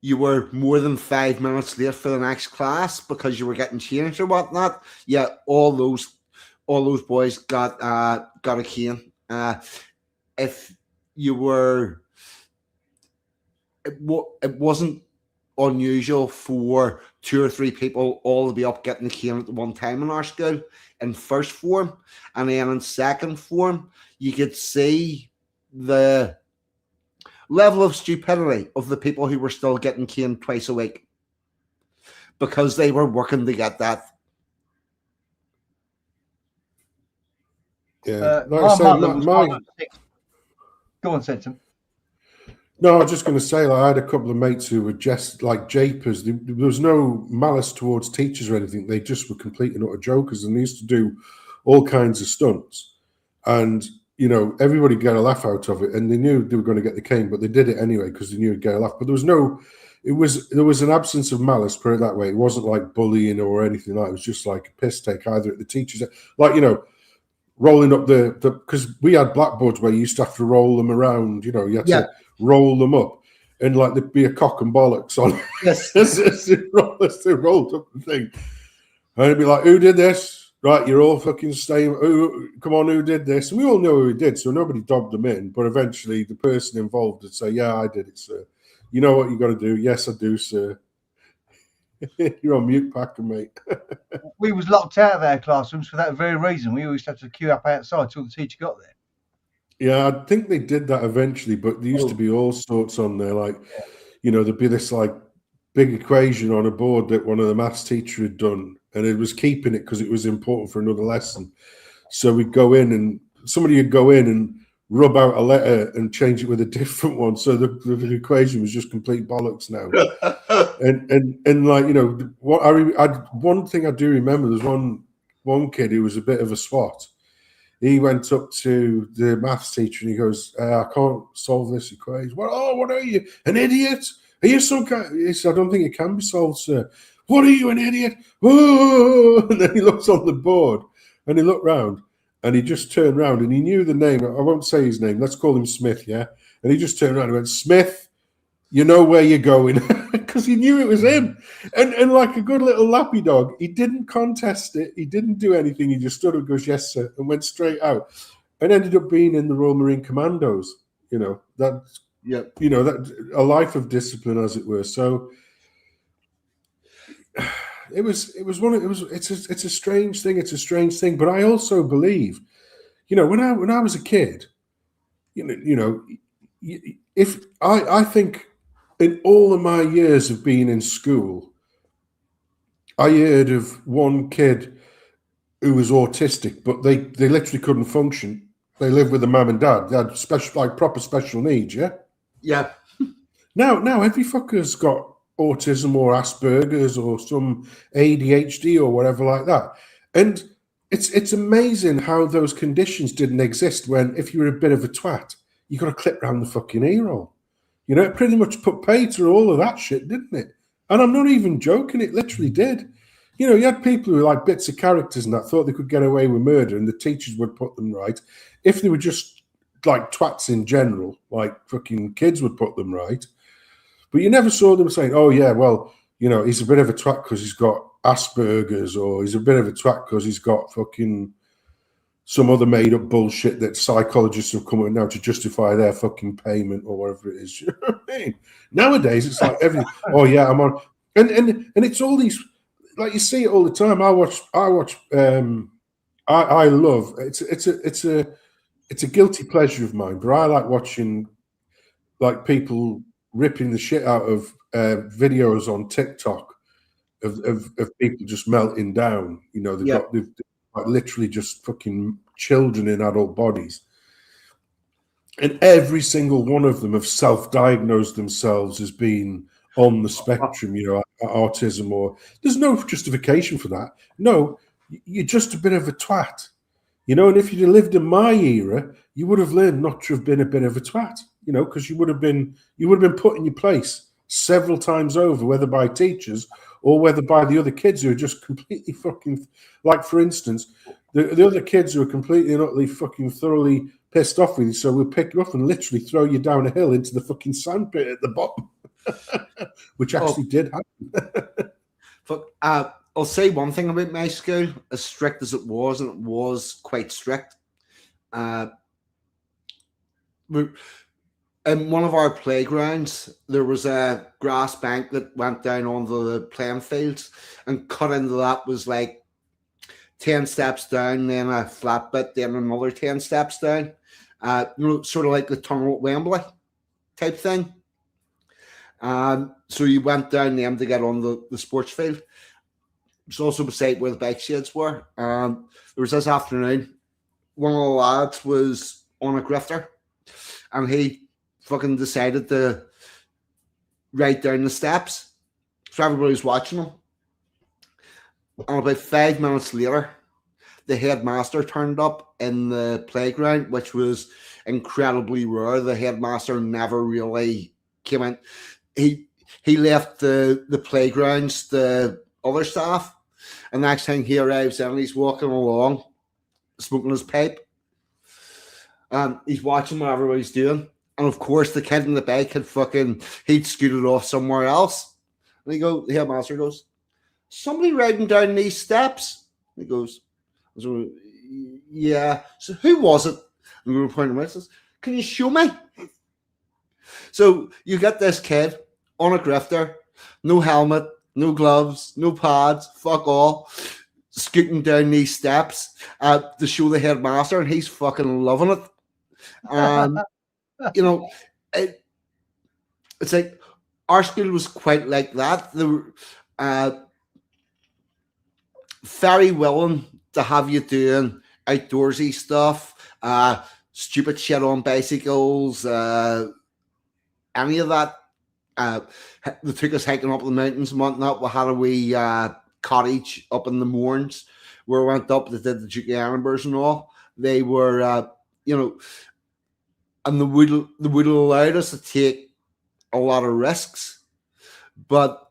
you were more than 5 minutes late for the next class because you were getting changed or whatnot, all those boys got a cane. If you were, it wasn't unusual for 2 or 3 people all to be up getting the cane at the one time in our school in first form, and then in second form you could see the level of stupidity of the people who were still getting caned twice a week because they were working to get that. Yeah, Go on, Senton. No, I was just going to say, like, I had a couple of mates who were just like japers. There was no malice towards teachers or anything. They just were complete and utter jokers, and they used to do all kinds of stunts. And, you know, everybody got a laugh out of it, and they knew they were going to get the cane, but they did it anyway because they knew it'd get a laugh. But there was an absence of malice, put it that way. It wasn't like bullying or anything like that. It was just like a piss take either at the teachers. Like, you know, rolling up because we had blackboards where you used to have to roll them around, you know, you had to roll them up and like there'd be a cock and bollocks on yes as they rolled up the thing. And it'd be like, who did this? Right, you're all fucking staying. Come on, who did this? And we all know who did, so nobody dobbed them in. But eventually the person involved would say, yeah, I did it, sir. You know what you got to do? Yes, I do, sir. You're on mute, Pakka, mate. We was locked out of our classrooms for that very reason. We always had to queue up outside till the teacher got there. Yeah, I think they did that eventually, but there used to be all sorts on there. Like, you know, there'd be this like big equation on a board that one of the maths teacher had done, and it was keeping it because it was important for another lesson. So we'd go in and somebody would go in and rub out a letter and change it with a different one. So the equation was just complete bollocks now. and like, you know, one thing I do remember, there's one kid who was a bit of a swat. He went up to the maths teacher and he goes, I can't solve this equation. What are you, an idiot? Are you some kind? He said, I don't think it can be solved, sir. What are you, an idiot? Oh! And then he looks on the board and he looked round And he just turned around and he knew the name. I won't say his name. Let's call him Smith, yeah? And he just turned around and went, Smith, you know where you're going. Because he knew it was him. And like a good little lappy dog, he didn't contest it. He didn't do anything. He just stood up and goes, yes, sir, and went straight out. And ended up being in the Royal Marine Commandos. You know, that, you know, that a life of discipline, as it were. So it's a strange thing. It's a strange thing. But I also believe, you know, when I was a kid, if I think in all of my years of being in school, I heard of one kid who was autistic, but they literally couldn't function. They lived with a mum and dad. They had proper special needs. Yeah. Yeah. Now every fucker's got autism or Asperger's or some ADHD or whatever like that. And it's amazing how those conditions didn't exist when, if you were a bit of a twat, you got a clip round the fucking ear hole. You know, it pretty much put pay to all of that shit, didn't it? And I'm not even joking, it literally did. You know, you had people who were like bits of characters and that thought they could get away with murder and the teachers would put them right. If they were just like twats in general, like fucking kids would put them right. But you never saw them saying, oh, yeah, well, you know, he's a bit of a twat because he's got Asperger's, or he's a bit of a twat because he's got fucking some other made-up bullshit that psychologists have come up with now to justify their fucking payment or whatever it is. You know what I mean? Nowadays, it's like everything. Oh, yeah, I'm on. And it's all these, like you see it all the time. I love, it's a guilty pleasure of mine, but I like watching like people ripping the shit out of videos on TikTok of people just melting down. You know, they've like literally just fucking children in adult bodies. And every single one of them have self-diagnosed themselves as being on the spectrum, you know, autism, or there's no justification for that. No, you're just a bit of a twat. You know, and if you'd lived in my era, you would have learned not to have been a bit of a twat, you know, because you would have been put in your place several times over, whether by teachers or whether by the other kids who are just completely fucking, like, for instance, the other kids who are completely and utterly fucking thoroughly pissed off with you, so we'll pick you up and literally throw you down a hill into the fucking sandpit at the bottom, which actually did happen. I'll say one thing about my school, as strict as it was, and it was quite strict. In one of our playgrounds, there was a grass bank that went down onto the playing fields, and cut into that was like 10 steps down, then a flat bit, then another 10 steps down. You know, sort of like the tunnel at Wembley type thing. So you went down them to get on the sports field. It's also beside where the bike sheds were. There was this afternoon, one of the lads was on a grifter, and he fucking decided to ride down the steps. So everybody was watching him. And about 5 minutes later, the headmaster turned up in the playground, which was incredibly rare. The headmaster never really came in. He left the playgrounds, the other staff, and next thing he arrives in, he's walking along, smoking his pipe. He's watching what everybody's doing. And of course, the kid in the bike he'd scooted off somewhere else. And the headmaster goes, somebody riding down these steps? And he goes, yeah. So who was it? And we were pointing out, says, can you show me? So you get this kid on a grifter, no helmet, no gloves, no pads, fuck all, scooting down these steps to show the headmaster, and he's fucking loving it. And you know, it's like our school was quite like that. They were very willing to have you doing outdoorsy stuff, stupid shit on bicycles, any of that. They took us hiking up the mountains and whatnot. We had a wee cottage up in the Mourns where we went up. They did the Duke of Edinburghs and all. They were, you know, and they would allowed us to take a lot of risks, but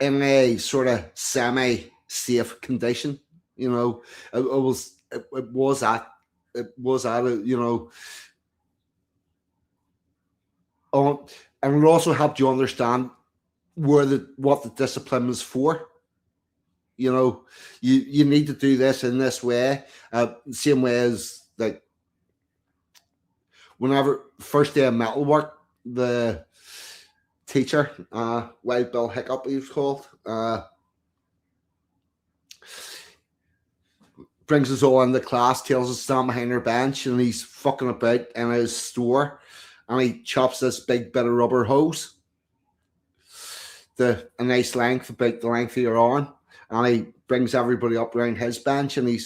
in a sort of semi-safe condition. You know, it it was at it, you know. And it also helped you understand what the discipline was for. You know, you need to do this in this way. Same way as like whenever first day of metalwork, the teacher, Wild Bill Hiccup, he was called, brings us all into class, tells us to stand behind her bench, and he's fucking about in his store, and he chops this big bit of rubber hose, a nice length, about the length of your arm, and he brings everybody up around his bench, and he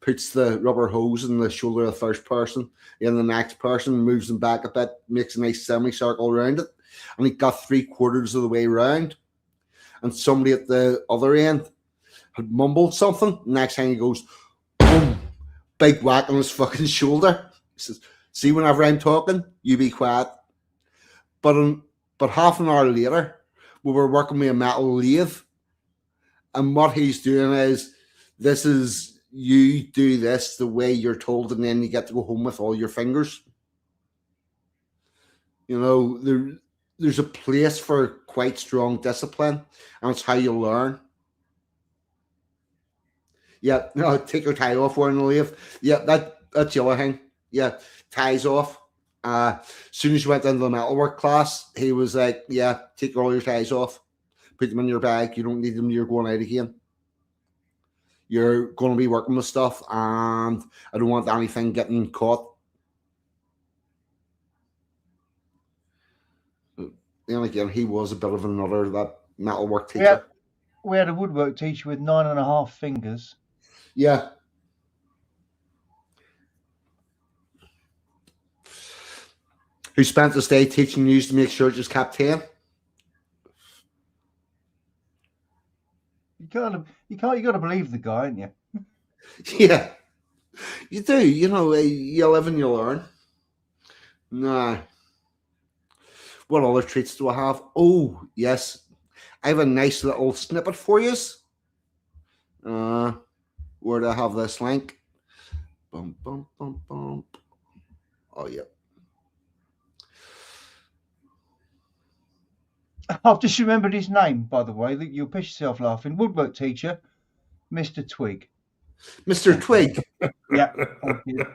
puts the rubber hose in the shoulder of the first person, and the next person moves them back a bit, makes a nice semicircle around it, and he got 3/4 of the way around, and somebody at the other end had mumbled something. Next time he goes, boom, big whack on his fucking shoulder. He says, "See, whenever I'm talking, you be quiet." But half an hour later, we were working with a metal lathe, and what he's doing is, this is, you do this the way you're told, and then you get to go home with all your fingers. You know, there's a place for quite strong discipline, and it's how you learn. Yeah, no, take your tie off wearing the lathe. Yeah, that's the other thing. Yeah, ties off. As soon as you went into the metalwork class, he was like, "Yeah, take all your ties off, put them in your bag. You don't need them. You're going out again. You're going to be working with stuff, and I don't want anything getting caught." And again, he was a bit of another that metalwork teacher. We had a woodwork teacher with 9.5 fingers. Yeah. Who spent this day teaching you to make sure it just kept 10. You got to believe the guy, ain't you? Yeah, you do. You know, you live and you learn. Nah. What other treats do I have? Oh, yes. I have a nice little snippet for you. Where do I have this link? Bum, bum, bum, bum. Oh, yeah. I've just remembered his name, by the way, that you'll piss yourself laughing. Woodwork teacher, Mr. Twig. Mr. Twig. Yeah, thank you.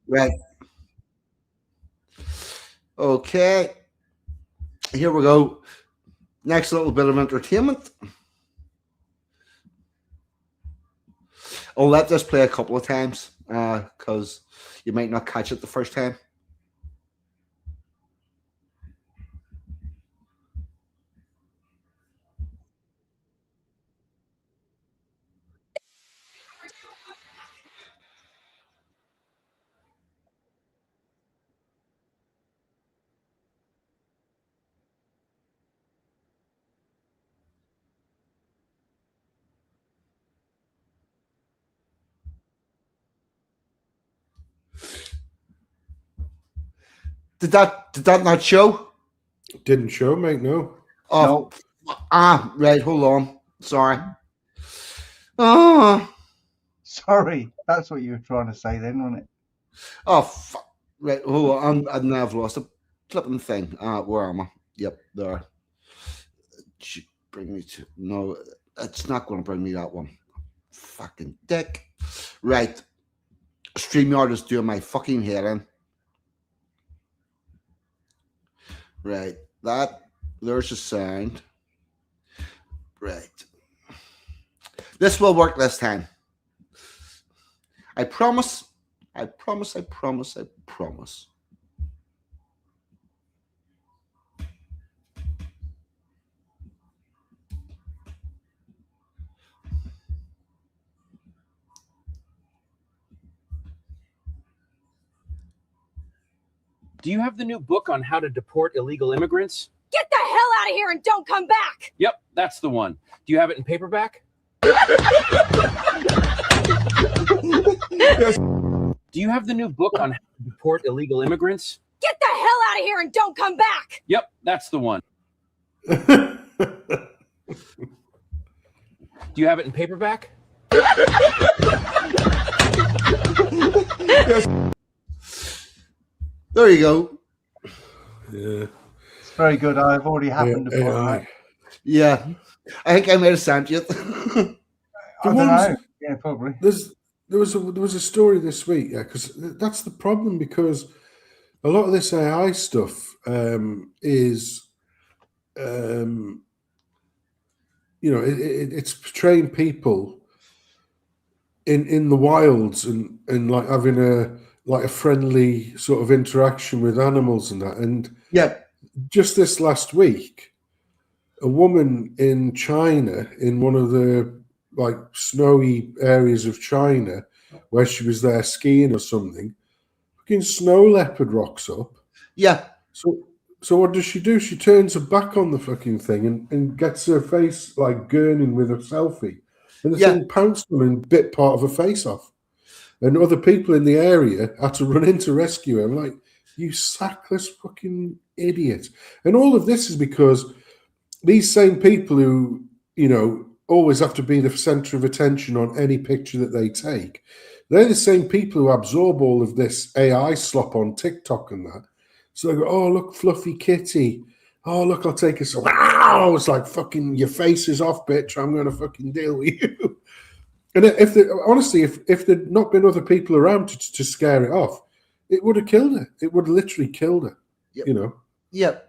Right. Okay. Here we go. Next little bit of entertainment. I'll let this play a couple of times because you might not catch it the first time. Did that not show? Didn't show, mate. No. Oh, no. Right. Hold on. Sorry. Oh, sorry. That's what you were trying to say then, wasn't it? Oh, fuck. Right. Hold on. I've lost a flipping thing. Where am I? Yep, there. Bring me to no. It's not going to bring me that one. Fucking dick. Right. StreamYard is doing my fucking head in. Right. There's a sound. Right. This will work this time. I promise. I promise. I promise. I promise. Do you have the new book on how to deport illegal immigrants? Get the hell out of here and don't come back! Yep, that's the one. Do you have it in paperback? Do you have the new book on how to deport illegal immigrants? Get the hell out of here and don't come back! Yep, that's the one. Do you have it in paperback? There you go. Yeah. It's very good. I've already happened to borrow that. Yeah. I think I might have sent you it. I don't know. Yeah, probably. There was a story this week, yeah, because that's the problem, because a lot of this AI stuff is, it's portraying people in the wilds and like having a friendly sort of interaction with animals and that. And yeah, just this last week, a woman in China, in one of the like snowy areas of China, where she was there skiing or something, fucking snow leopard rocks up. Yeah. So what does she do? She turns her back on the fucking thing and gets her face like gurning with a selfie. And the thing pounced on and bit part of her face off. And other people in the area had to run in to rescue her. I'm like, you sackless fucking idiot. And all of this is because these same people who, always have to be the center of attention on any picture that they take, they're the same people who absorb all of this AI slop on TikTok and that. So they go, oh, look, fluffy kitty. Oh, look, I'll take a... Wow! It's like, fucking, your face is off, bitch. I'm going to fucking deal with you. And honestly, if there'd not been other people around to scare it off, it would have killed her. It would have literally killed her, Yep.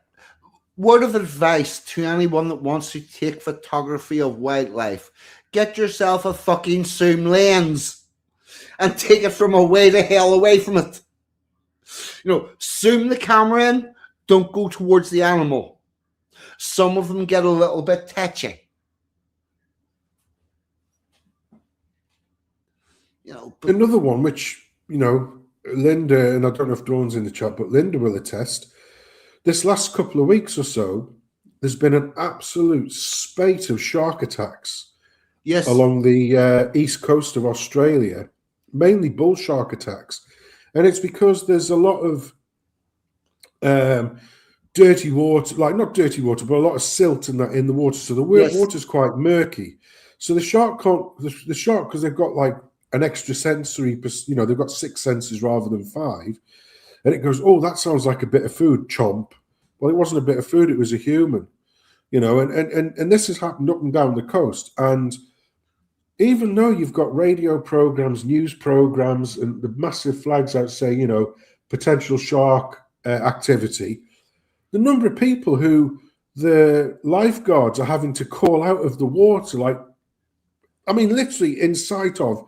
Word of advice to anyone that wants to take photography of wildlife: get yourself a fucking zoom lens and take it from away the hell away from it. Zoom the camera in, don't go towards the animal. Some of them get a little bit touchy. Another one, which, Linda, and I don't know if Dawn's in the chat, but Linda will attest, this last couple of weeks or so, there's been an absolute spate of shark attacks along the east coast of Australia, mainly bull shark attacks. And it's because there's a lot of dirty water, like not dirty water, but a lot of silt in the water. So the water's quite murky. So the shark can't, the shark, because they've got like an extra sensory, they've got 6 senses rather than 5. And it goes, oh, that sounds like a bit of food, chomp. Well, it wasn't a bit of food, it was a human, and this has happened up and down the coast. And even though you've got radio programs, news programs, and the massive flags out saying, potential shark activity, the number of people who the lifeguards are having to call out of the water, literally in sight of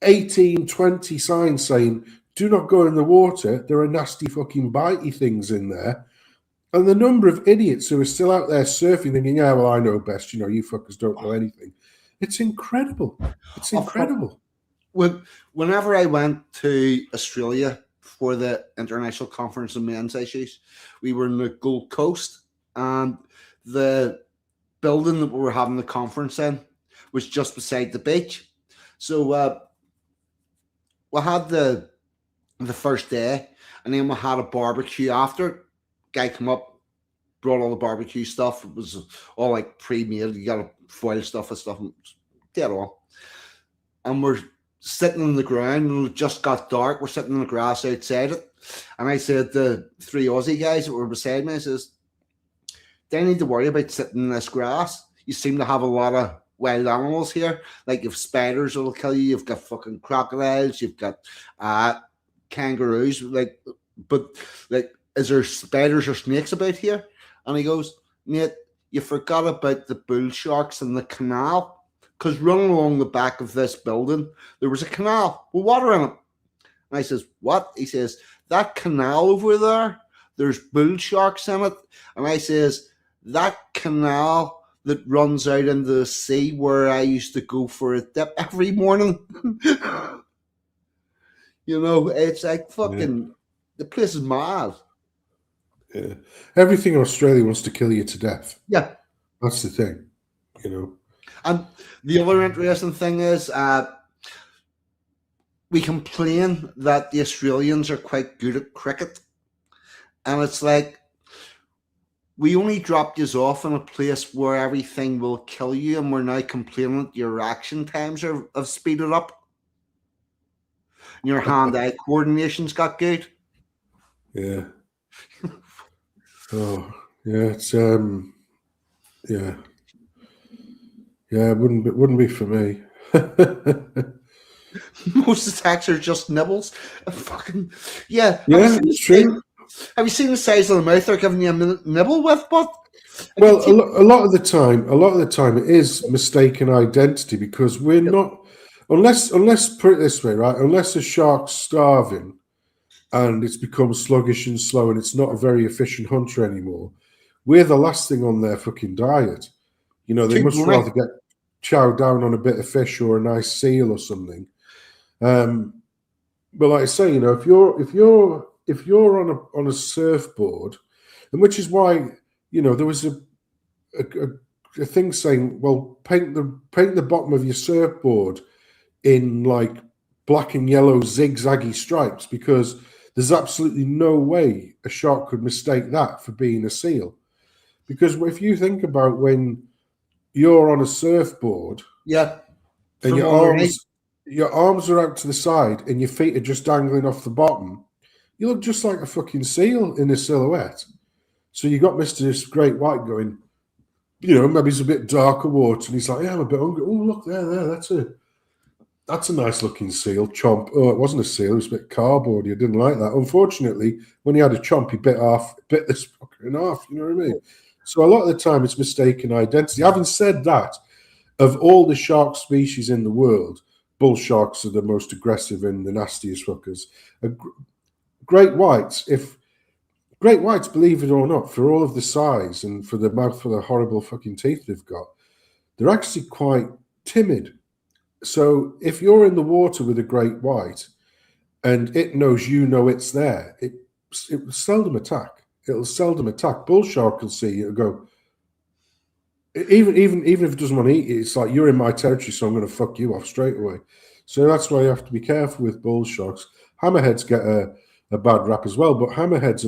18, 20 signs saying, do not go in the water. There are nasty fucking bitey things in there. And the number of idiots who are still out there surfing thinking, yeah, well, I know best. You fuckers don't know anything. It's incredible. It's incredible. Whenever I went to Australia for the International Conference on Men's Issues, we were in the Gold Coast, and the building that we were having the conference in was just beside the beach. So we had the first day, and then we had a barbecue after. Guy come up, brought all the barbecue stuff. It was all like pre-made. You got to foil stuff and stuff. Dead on. And we're sitting on the ground, and it just got dark. We're sitting on the grass outside it. And I said the 3 Aussie guys that were beside me, I says, don't need to worry about sitting in this grass. You seem to have a lot of wild animals here. Like, you've spiders that'll kill you. You've got fucking crocodiles. You've got kangaroos. Is there spiders or snakes about here? And he goes, mate, you forgot about the bull sharks in the canal. Because running along the back of this building, there was a canal with water in it. And I says, what? He says, that canal over there, there's bull sharks in it. And I says, that canal that runs out into the sea where I used to go for a dip every morning. It's like fucking, the place is mad. Yeah. Everything in Australia wants to kill you to death. Yeah. That's the thing, And the other interesting thing is we complain that the Australians are quite good at cricket. And it's like, We only dropped you off in a place where everything will kill you, and we're now complaining that your reaction times have speeded up. Your hand-eye coordination's got good. Yeah. Oh, yeah. It's yeah. Yeah, it wouldn't be for me. Most attacks are just nibbles. Fucking yeah. Yeah, it's true. Have you seen the size of the mouth they're giving you a nibble with? But well, a lot of the time, it is mistaken identity because we're not. Unless put it this way, right? Unless a shark's starving and it's become sluggish and slow and it's not a very efficient hunter anymore, we're the last thing on their fucking diet. You know, they much rather get chowed down on a bit of fish or a nice seal or something. But like I say, you know, if you're on a surfboard, and which is why, you know, there was a thing saying, well, paint the bottom of your surfboard in like black and yellow zigzaggy stripes, because there's absolutely no way a shark could mistake that for being a seal. Because if you think about when you're on a surfboard, yeah, and your arms are out to the side and your feet are just dangling off the bottom, you look just like a fucking seal in a silhouette. So you got Mr. Great White going, you know, maybe it's a bit darker water, and he's like, yeah, I'm a bit hungry. Oh, look, there, that's a nice looking seal. Chomp. Oh, it wasn't a seal, it was a bit cardboardy. I didn't like that. Unfortunately, when he had a chomp, he bit this fucking off, you know what I mean? So a lot of the time it's mistaken identity. Having said that, of all the shark species in the world, bull sharks are the most aggressive and the nastiest fuckers. Great whites, believe it or not, for all of the size and for the mouthful of horrible fucking teeth they've got, they're actually quite timid. So if you're in the water with a great white and it knows you know it's there, it will seldom attack. It'll seldom attack. Bull shark will see you and go, even if it doesn't want to eat it, it's like, you're in my territory, so I'm going to fuck you off straight away. So that's why you have to be careful with bull sharks. Hammerheads get a bad rap as well, but hammerheads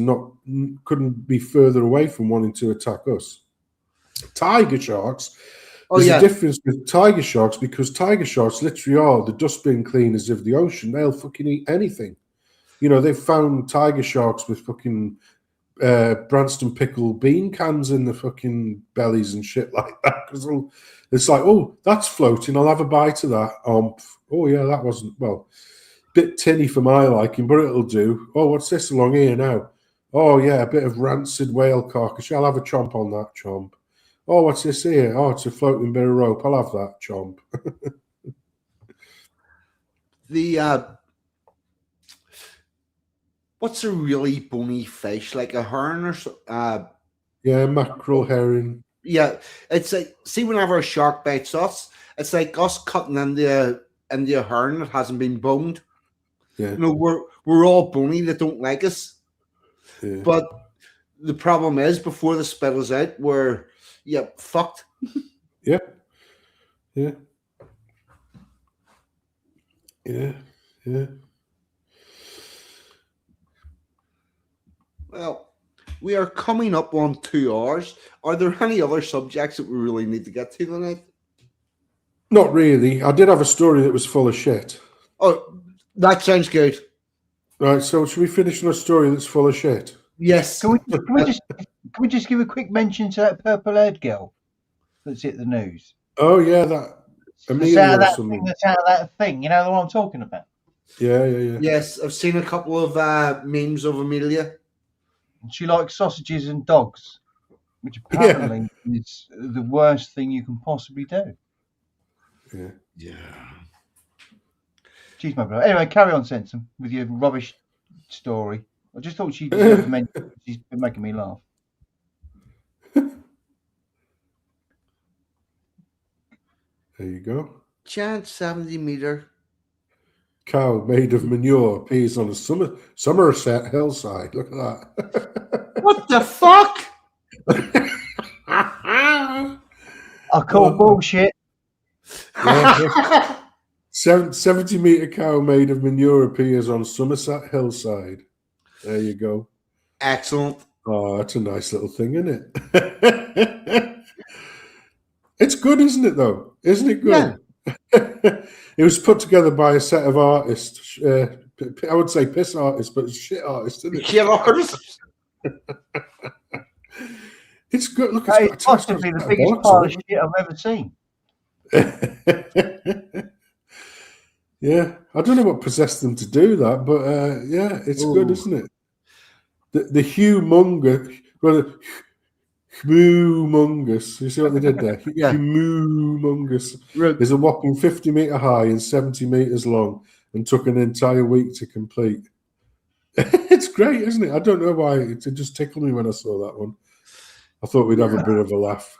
couldn't be further away from wanting to attack us. Tiger sharks, there's a difference with tiger sharks, because tiger sharks literally are the dustbin cleaners of the ocean. They'll fucking eat anything. You know, they've found tiger sharks with fucking Branston pickle bean cans in the fucking bellies and shit like that, because it's like, oh, that's floating, I'll have a bite of that. Oh yeah, that wasn't, well, bit tinny for my liking, but it'll do. Oh, what's this along here now? Oh yeah, a bit of rancid whale carcass. I'll have a chomp on that, chomp. Oh, what's this here? Oh, it's a floating bit of rope. I'll have that, chomp. What's a really bony fish, like a herring or so? Yeah, mackerel, herring. Yeah, it's like, see, whenever a shark bites us, it's like us cutting into a herring that hasn't been boned. Yeah, you know, we're all bony. They don't like us. Yeah. But the problem is, before the spit is out, we're fucked. Yeah. Well, we are coming up on 2 hours. Are there any other subjects that we really need to get to tonight? Not really. I did have a story that was full of shit. Oh, that sounds good. Right, so should we finish on a story that's full of shit? Yes. Can we just give a quick mention to that purple-haired girl that's hit the news? Oh yeah, that Amelia or something. That's out of that thing. You know the one I'm talking about? Yeah. Yes, I've seen a couple of memes of Amelia. She likes sausages and dogs, which apparently is the worst thing you can possibly do. Yeah. Jeez, my brother. Anyway, carry on, Sensen, with your rubbish story. I just thought she deserved to mention. She's been making me laugh. There you go. Giant 70-meter cow made of manure appears on a Somerset hillside. Look at that. What the fuck? I call bullshit. Yeah, 70-meter cow made of manure appears on Somerset hillside. There you go. Excellent. Oh, that's a nice little thing, isn't it? It's good, isn't it, though? Isn't it good? Yeah. It was put together by a set of artists. I would say piss artists, but it's shit artists, isn't it? Shit artists. It's good. Look, It's possibly the biggest pile of shit I've ever seen. Yeah, I don't know what possessed them to do that, but yeah, it's good, isn't it? The humongous, humongous. You see what they did there? Yeah. Humongous. There's a whopping 50 meter high and 70 meters long, and took an entire week to complete. It's great, isn't it? I don't know why it just tickled me when I saw that one. I thought we'd have a bit of a laugh.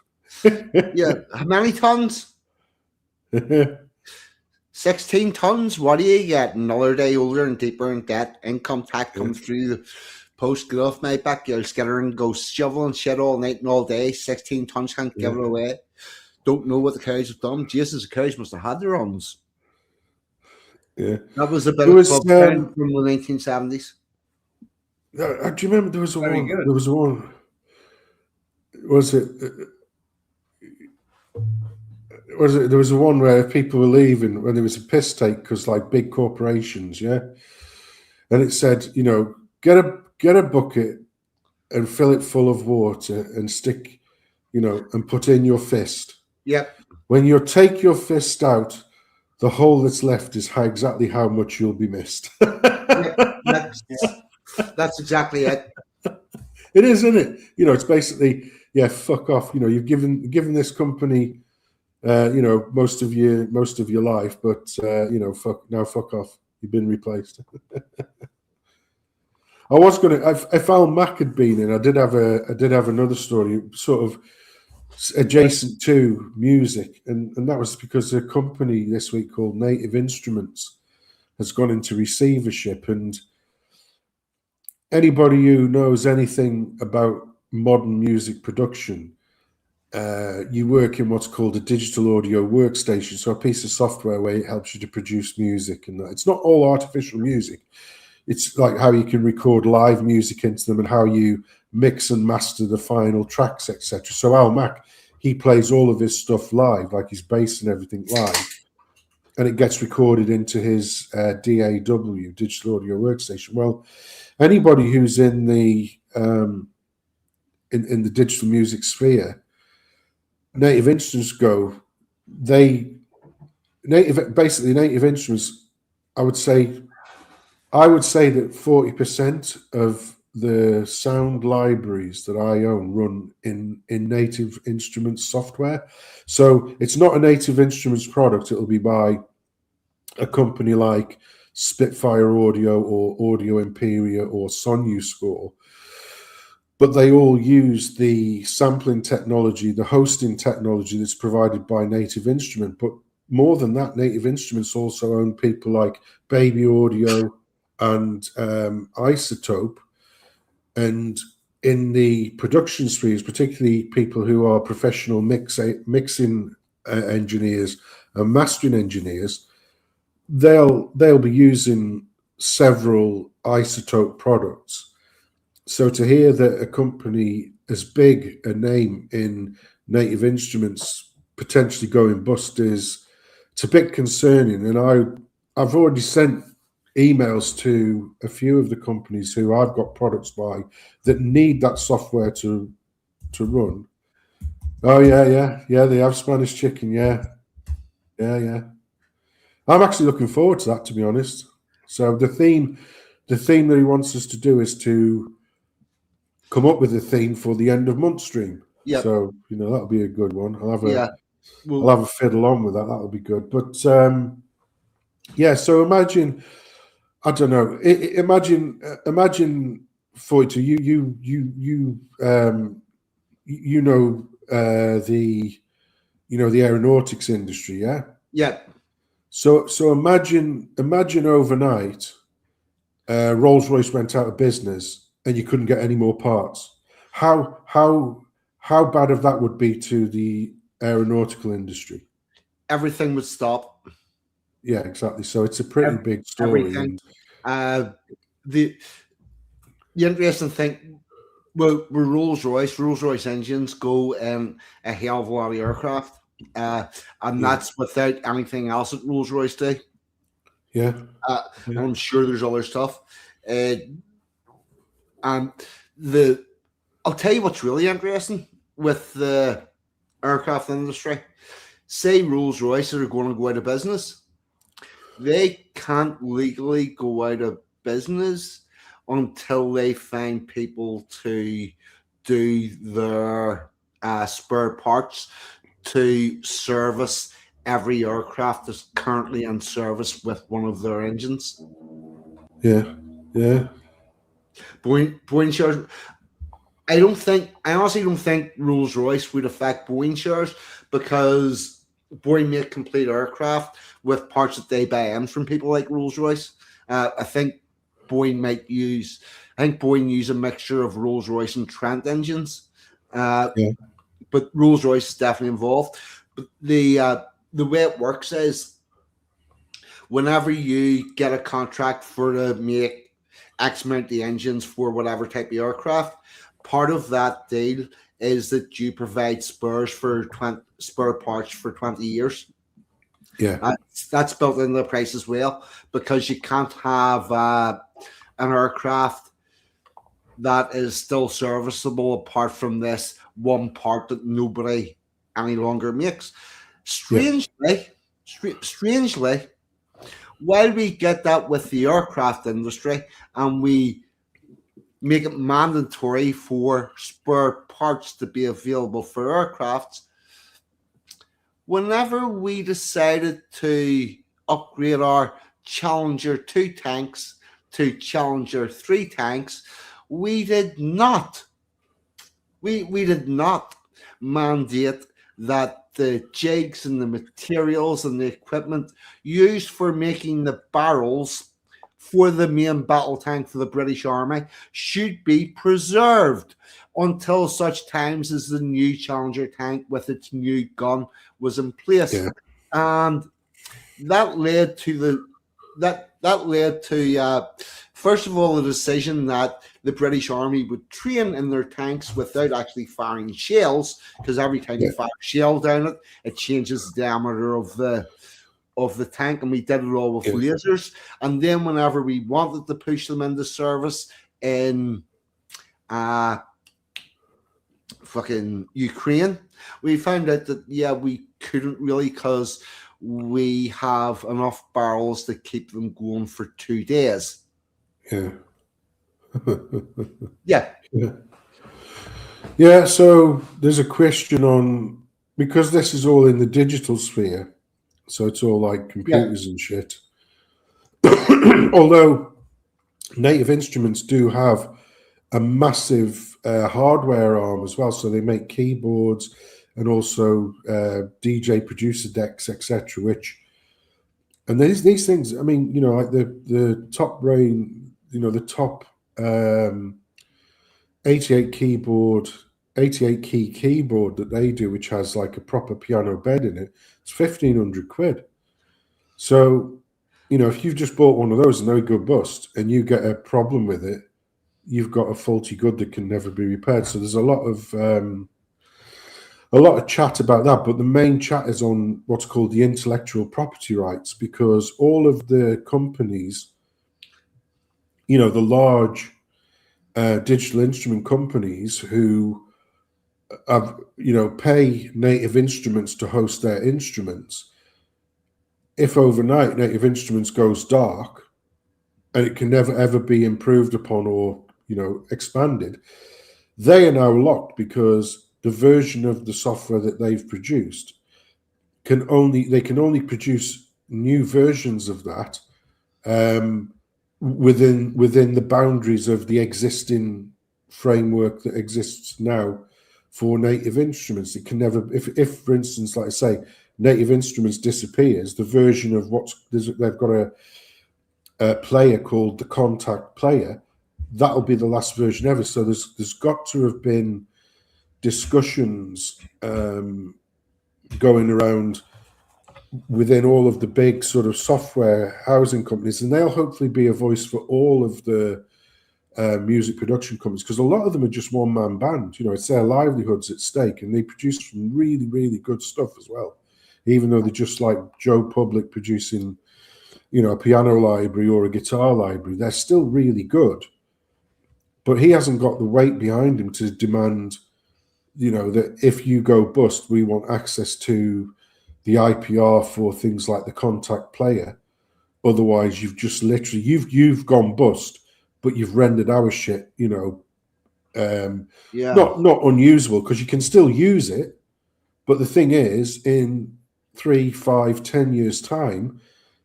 Yeah, how many tons? 16 tons. What do you get? Another day older and deeper in debt. Income tax comes through the post get off my back. You'll skitter and go shoveling shit all night and all day. 16 tons, can't give it away. Don't know what the cows have done. Jesus, the cows must have had their runs. Yeah, that was a bit of from the 1970s. Do you remember there was a one? There was one. Was it? There was a one where people were leaving when there was a piss take because like big corporations, yeah. And it said, you know, get a bucket and fill it full of water and stick, you know, and put in your fist. Yep. When you take your fist out, the hole that's left is exactly how much you'll be missed. That's exactly it. It is, isn't it? You know, it's basically, yeah, fuck off. You know, you've given this company, you know, most of your life, but you know, fuck off. You've been replaced. If Al Mack had been in, I did have another story, sort of adjacent to music, and that was because a company this week called Native Instruments has gone into receivership, and anybody who knows anything about modern music production, you work in what's called a digital audio workstation, so a piece of software where it helps you to produce music, and it's not all artificial music. It's like how you can record live music into them and how you mix and master the final tracks, etc. So Al Mack, he plays all of his stuff live, like his bass and everything live, and it gets recorded into his DAW, digital audio workstation. Well, anybody who's in the in the digital music sphere, Native Instruments Native Instruments, I would say that 40% of the sound libraries that I own run in Native Instruments software. So it's not a Native Instruments product. It'll be by a company like Spitfire Audio or Audio Imperia or Sonu Score. But they all use the sampling technology, the hosting technology that's provided by Native Instrument. But more than that, Native Instruments also own people like Baby Audio and Isotope. And in the production spheres, particularly people who are professional mixing engineers and mastering engineers, they'll be using several Isotope products. So to hear that a company as big a name in Native Instruments potentially going bust it's a bit concerning. And I've already sent emails to a few of the companies who I've got products by that need that software to run. Oh yeah, they have Spanish chicken, yeah. I'm actually looking forward to that, to be honest. So the theme that he wants us to do is to come up with a theme for the end of month stream. Yep. So, you know, that'll be a good one. I'll have a fiddle on with that. That'll be good. But yeah, so imagine, I don't know, imagine Foyto, you know the aeronautics industry, yeah? Yeah. So imagine overnight, Rolls-Royce went out of business and you couldn't get any more parts. How bad of that would be to the aeronautical industry? Everything would stop. Yeah, exactly. So it's a pretty big story. Everything. The interesting thing, Well, Rolls-Royce engines go in a hell of a lot of aircraft, and that's without anything else that Rolls-Royce do. Yeah. And I'm sure there's other stuff. And I'll tell you what's really interesting with the aircraft industry. Say Rolls-Royce are going to go out of business. They can't legally go out of business until they find people to do their spare parts to service every aircraft that's currently in service with one of their engines. Yeah. Boeing shares. I honestly don't think Rolls-Royce would affect Boeing shares because Boeing make complete aircraft with parts that they buy in from people like Rolls-Royce. I think Boeing use a mixture of Rolls-Royce and Trent engines. But Rolls-Royce is definitely involved. But the way it works is whenever you get a contract to make X amount of the engines for whatever type of aircraft, part of that deal is that you provide spare parts for 20 years. Yeah. That's built into the price as well, because you can't have an aircraft that is still serviceable apart from this one part that nobody any longer makes. Strangely, while we get that with the aircraft industry and we make it mandatory for spare parts to be available for aircraft, whenever we decided to upgrade our Challenger 2 tanks to Challenger 3 tanks, we did not mandate that the jigs and the materials and the equipment used for making the barrels for the main battle tank for the British Army should be preserved until such times as the new Challenger tank with its new gun was in place. And that led to first of all the decision that the British Army would train in their tanks without actually firing shells, because every time you fire a shell down it changes the diameter of the tank, and we did it all with lasers. And then whenever we wanted to push them into service in fucking Ukraine, we found out that we couldn't really, because we have enough barrels to keep them going for 2 days. So there's a question on, because this is all in the digital sphere, so it's all like computers and shit. Although Native Instruments do have a massive hardware arm as well, so they make keyboards and also DJ producer decks, etc. And these things, I mean, like the top brain, the top 88 key keyboard that they do, which has like a proper piano bed in it, it's £1,500. So, if you've just bought one of those and they're a good bust and you get a problem with it, you've got a faulty good that can never be repaired. So there's a lot of chat about that, but the main chat is on what's called the intellectual property rights, because all of the companies, the large digital instrument companies who have, pay Native Instruments to host their instruments, if overnight Native Instruments goes dark and it can never ever be improved upon or expanded, they are now locked, because the version of the software that they've produced can only produce new versions of that within the boundaries of the existing framework that exists now for Native Instruments. It can never, if for instance, like I say, Native Instruments disappears, the version of they've got a player called the Contact Player, that'll be the last version ever. So there's got to have been discussions going around within all of the big sort of software housing companies, and they'll hopefully be a voice for all of the music production companies, because a lot of them are just one-man band. It's their livelihoods at stake, and they produce some really, really good stuff as well. Even though they're just like Joe Public producing, a piano library or a guitar library, they're still really good. But he hasn't got the weight behind him to demand, that if you go bust, we want access to the IPR for things like the Contact player. Otherwise, you've just literally you've gone bust, but you've rendered our shit, not unusable, because you can still use it. But the thing is, in 3, 5, 10 years' time,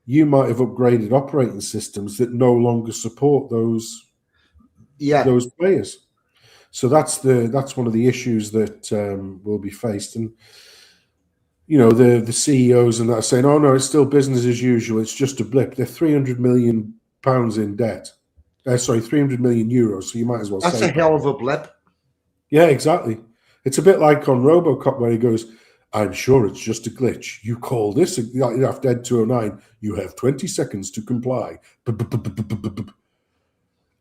you might have upgraded operating systems that no longer support those players. So that's one of the issues that will be faced. And the CEOs and that are saying, "Oh no, it's still business as usual. It's just a blip." They're £300 million in debt. 300 million euros. So you might as well. That's a hell of a blip. Yeah, exactly. It's a bit like on RoboCop where he goes, "I'm sure it's just a glitch. You call this after Ed 209. You have 20 seconds to comply."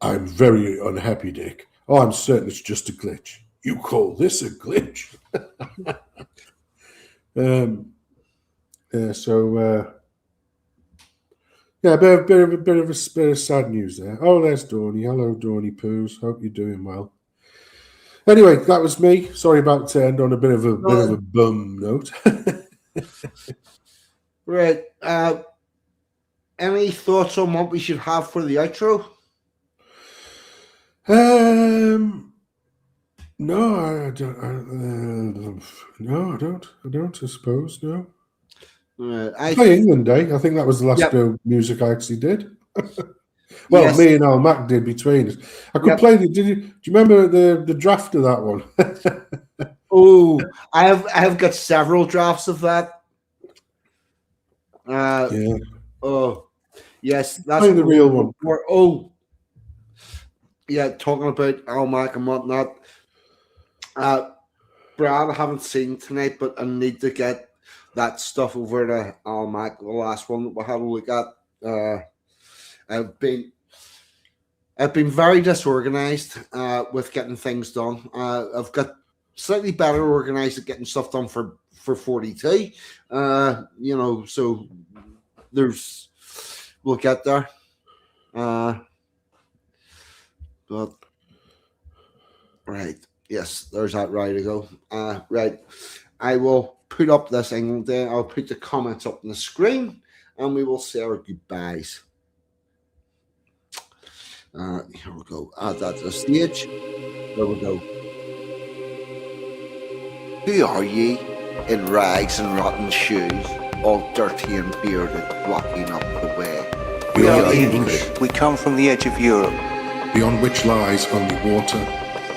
"I'm very unhappy, Dick. Oh, I'm certain it's just a glitch. You call this a glitch?" Yeah, bit of sad news there. Oh, there's Dawny. Hello, Dawny Poos. Hope you're doing well. Anyway, that was me. Sorry about to end on a bit of a bum note. Right. Any thoughts on what we should have for the outro? No, I don't. I don't. I suppose no. Play England Day. I think that was the last bit of music I actually did. Well, yes. Me and Al Mac did between us. I could play the. Do you remember the draft of that one? Oh, I have got several drafts of that. Yeah. Oh, yes, that's the real one. Yeah, talking about Al Mac and whatnot. Brad, I haven't seen tonight, but I need to get that stuff over to Al Mac. The last one that we had a look at. I've been very disorganized with getting things done. I've got slightly better organized at getting stuff done for 42. So we'll get there. But right, yes, there's that right to go. Right, I will put up this England Day. I'll put the comments up on the screen, and we will say our goodbyes. Here we go. Add that to the stage. There we go. Who are ye in rags and rotten shoes, all dirty and bearded, blocking up the way? We are English. We come from the edge of Europe, beyond which lies only water,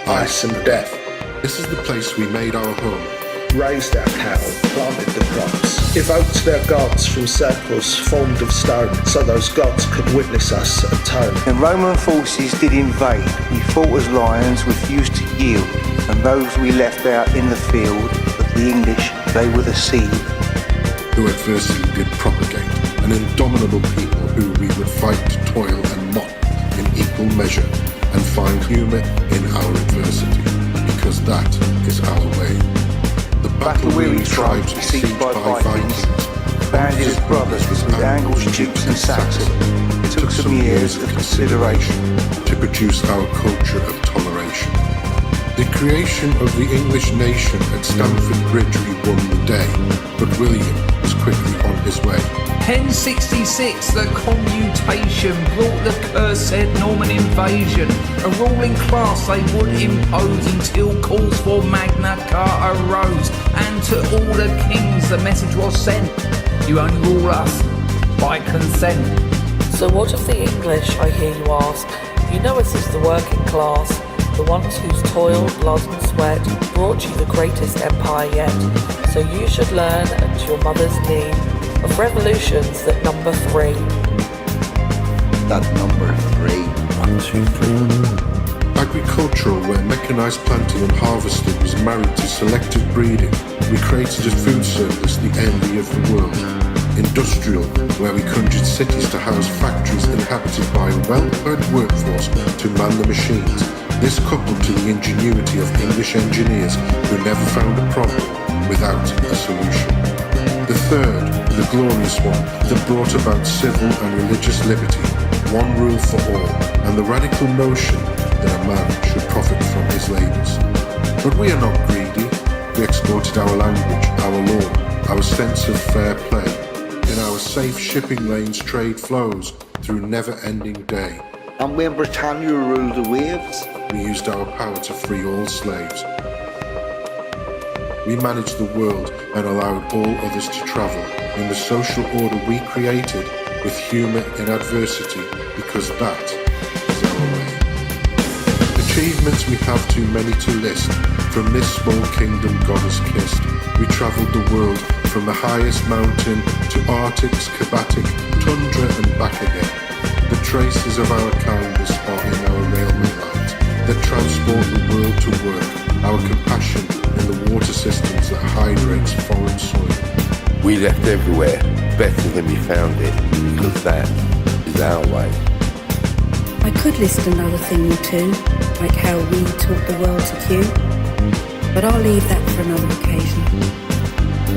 ice and death. This is the place we made our home. Raised our cattle, planted the crops, evoked their gods from circles formed of stone, so those gods could witness us atone. When Roman forces did invade, we fought as lions, refused to yield, and those we left out in the field, but the English, they were the seed. Who adversity did propagate, an indomitable people who we would fight, toil and mock in equal measure, and find humour in our adversity, because that is our way. The battle-weary tribes besieged by Vikings, banded as brothers with Angles, Jutes and Saxons. It took some years of consideration to produce our culture of toleration. The creation of the English nation at Stamford Bridge we won the day, but William was quickly on his way. 1066, the commutation brought the cursed Norman invasion. A ruling class they would impose until calls for Magna Carta arose. And to all the kings the message was sent: you only rule us by consent. So what of the English, I hear you ask? You know us as the working class, the ones whose toil, blood and sweat brought you the greatest empire yet. So you should learn at your mother's knee of revolutions that number 3. That number 3. 1, 2, 3. Agricultural, where mechanized planting and harvesting was married to selective breeding, we created a food surplus, the envy of the world. Industrial, where we conjured cities to house factories inhabited by a well-earned workforce to to man the machines. This coupled to the ingenuity of English engineers who never found a problem without a solution. The third, the glorious one, that brought about civil and religious liberty, one rule for all, and the radical notion that a man should profit from his labours. But we are not greedy. We exploited our language, our law, our sense of fair play. In our safe shipping lanes trade flows through never-ending day. And when Britannia ruled the waves, we used our power to free all slaves. We managed the world and allowed all others to travel in the social order we created with humour in adversity, because that is our way. Achievements we have too many to list. From this small kingdom God has kissed, we travelled the world from the highest mountain to Arctics, Kabatic, tundra and back again. The traces of our kindness are in our railway lines that transport the world to work, our compassion in the water systems that hydrates foreign soil. We left everywhere better than we found it, because that is our way. I could list another thing or two, like how we taught the world to queue, but I'll leave that for another occasion.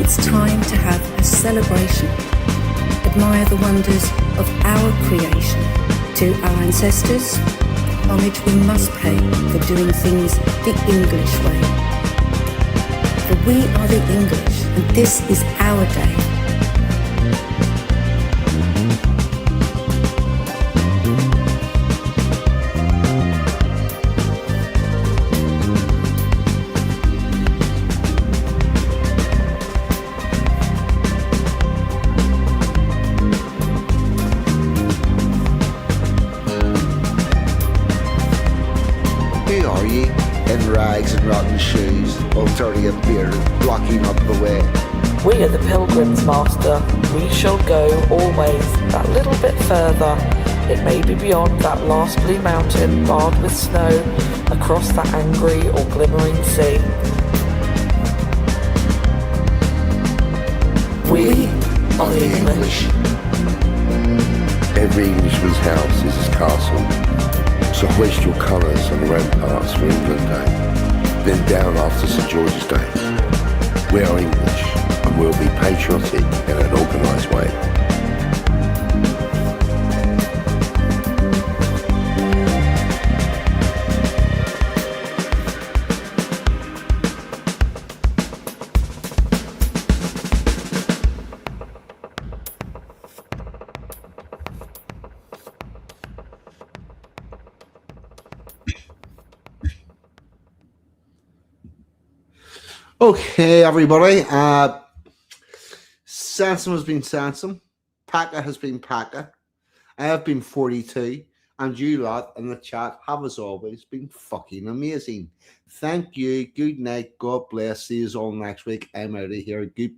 It's time to have a celebration. Admire the wonders of our creation. To our ancestors, homage we must pay for doing things the English way. For we are the English, and this is our day. rotten shoes, all dirty and bearded, blocking up the way. We are the pilgrims, master. We shall go always that little bit further. It may be beyond that last blue mountain barred with snow, across that angry or glimmering sea. We are the English. Every Englishman's house is his castle. So hoist your colours and ramparts for England Day. Then down after St George's Day. We are English and we'll be patriotic in an organised way. Okay, everybody. Sansom has been Sansom. Pakka has been Pakka. I have been 42. And you lot in the chat have, as always, been fucking amazing. Thank you. Good night. God bless. See you all next week. I'm out of here. Good.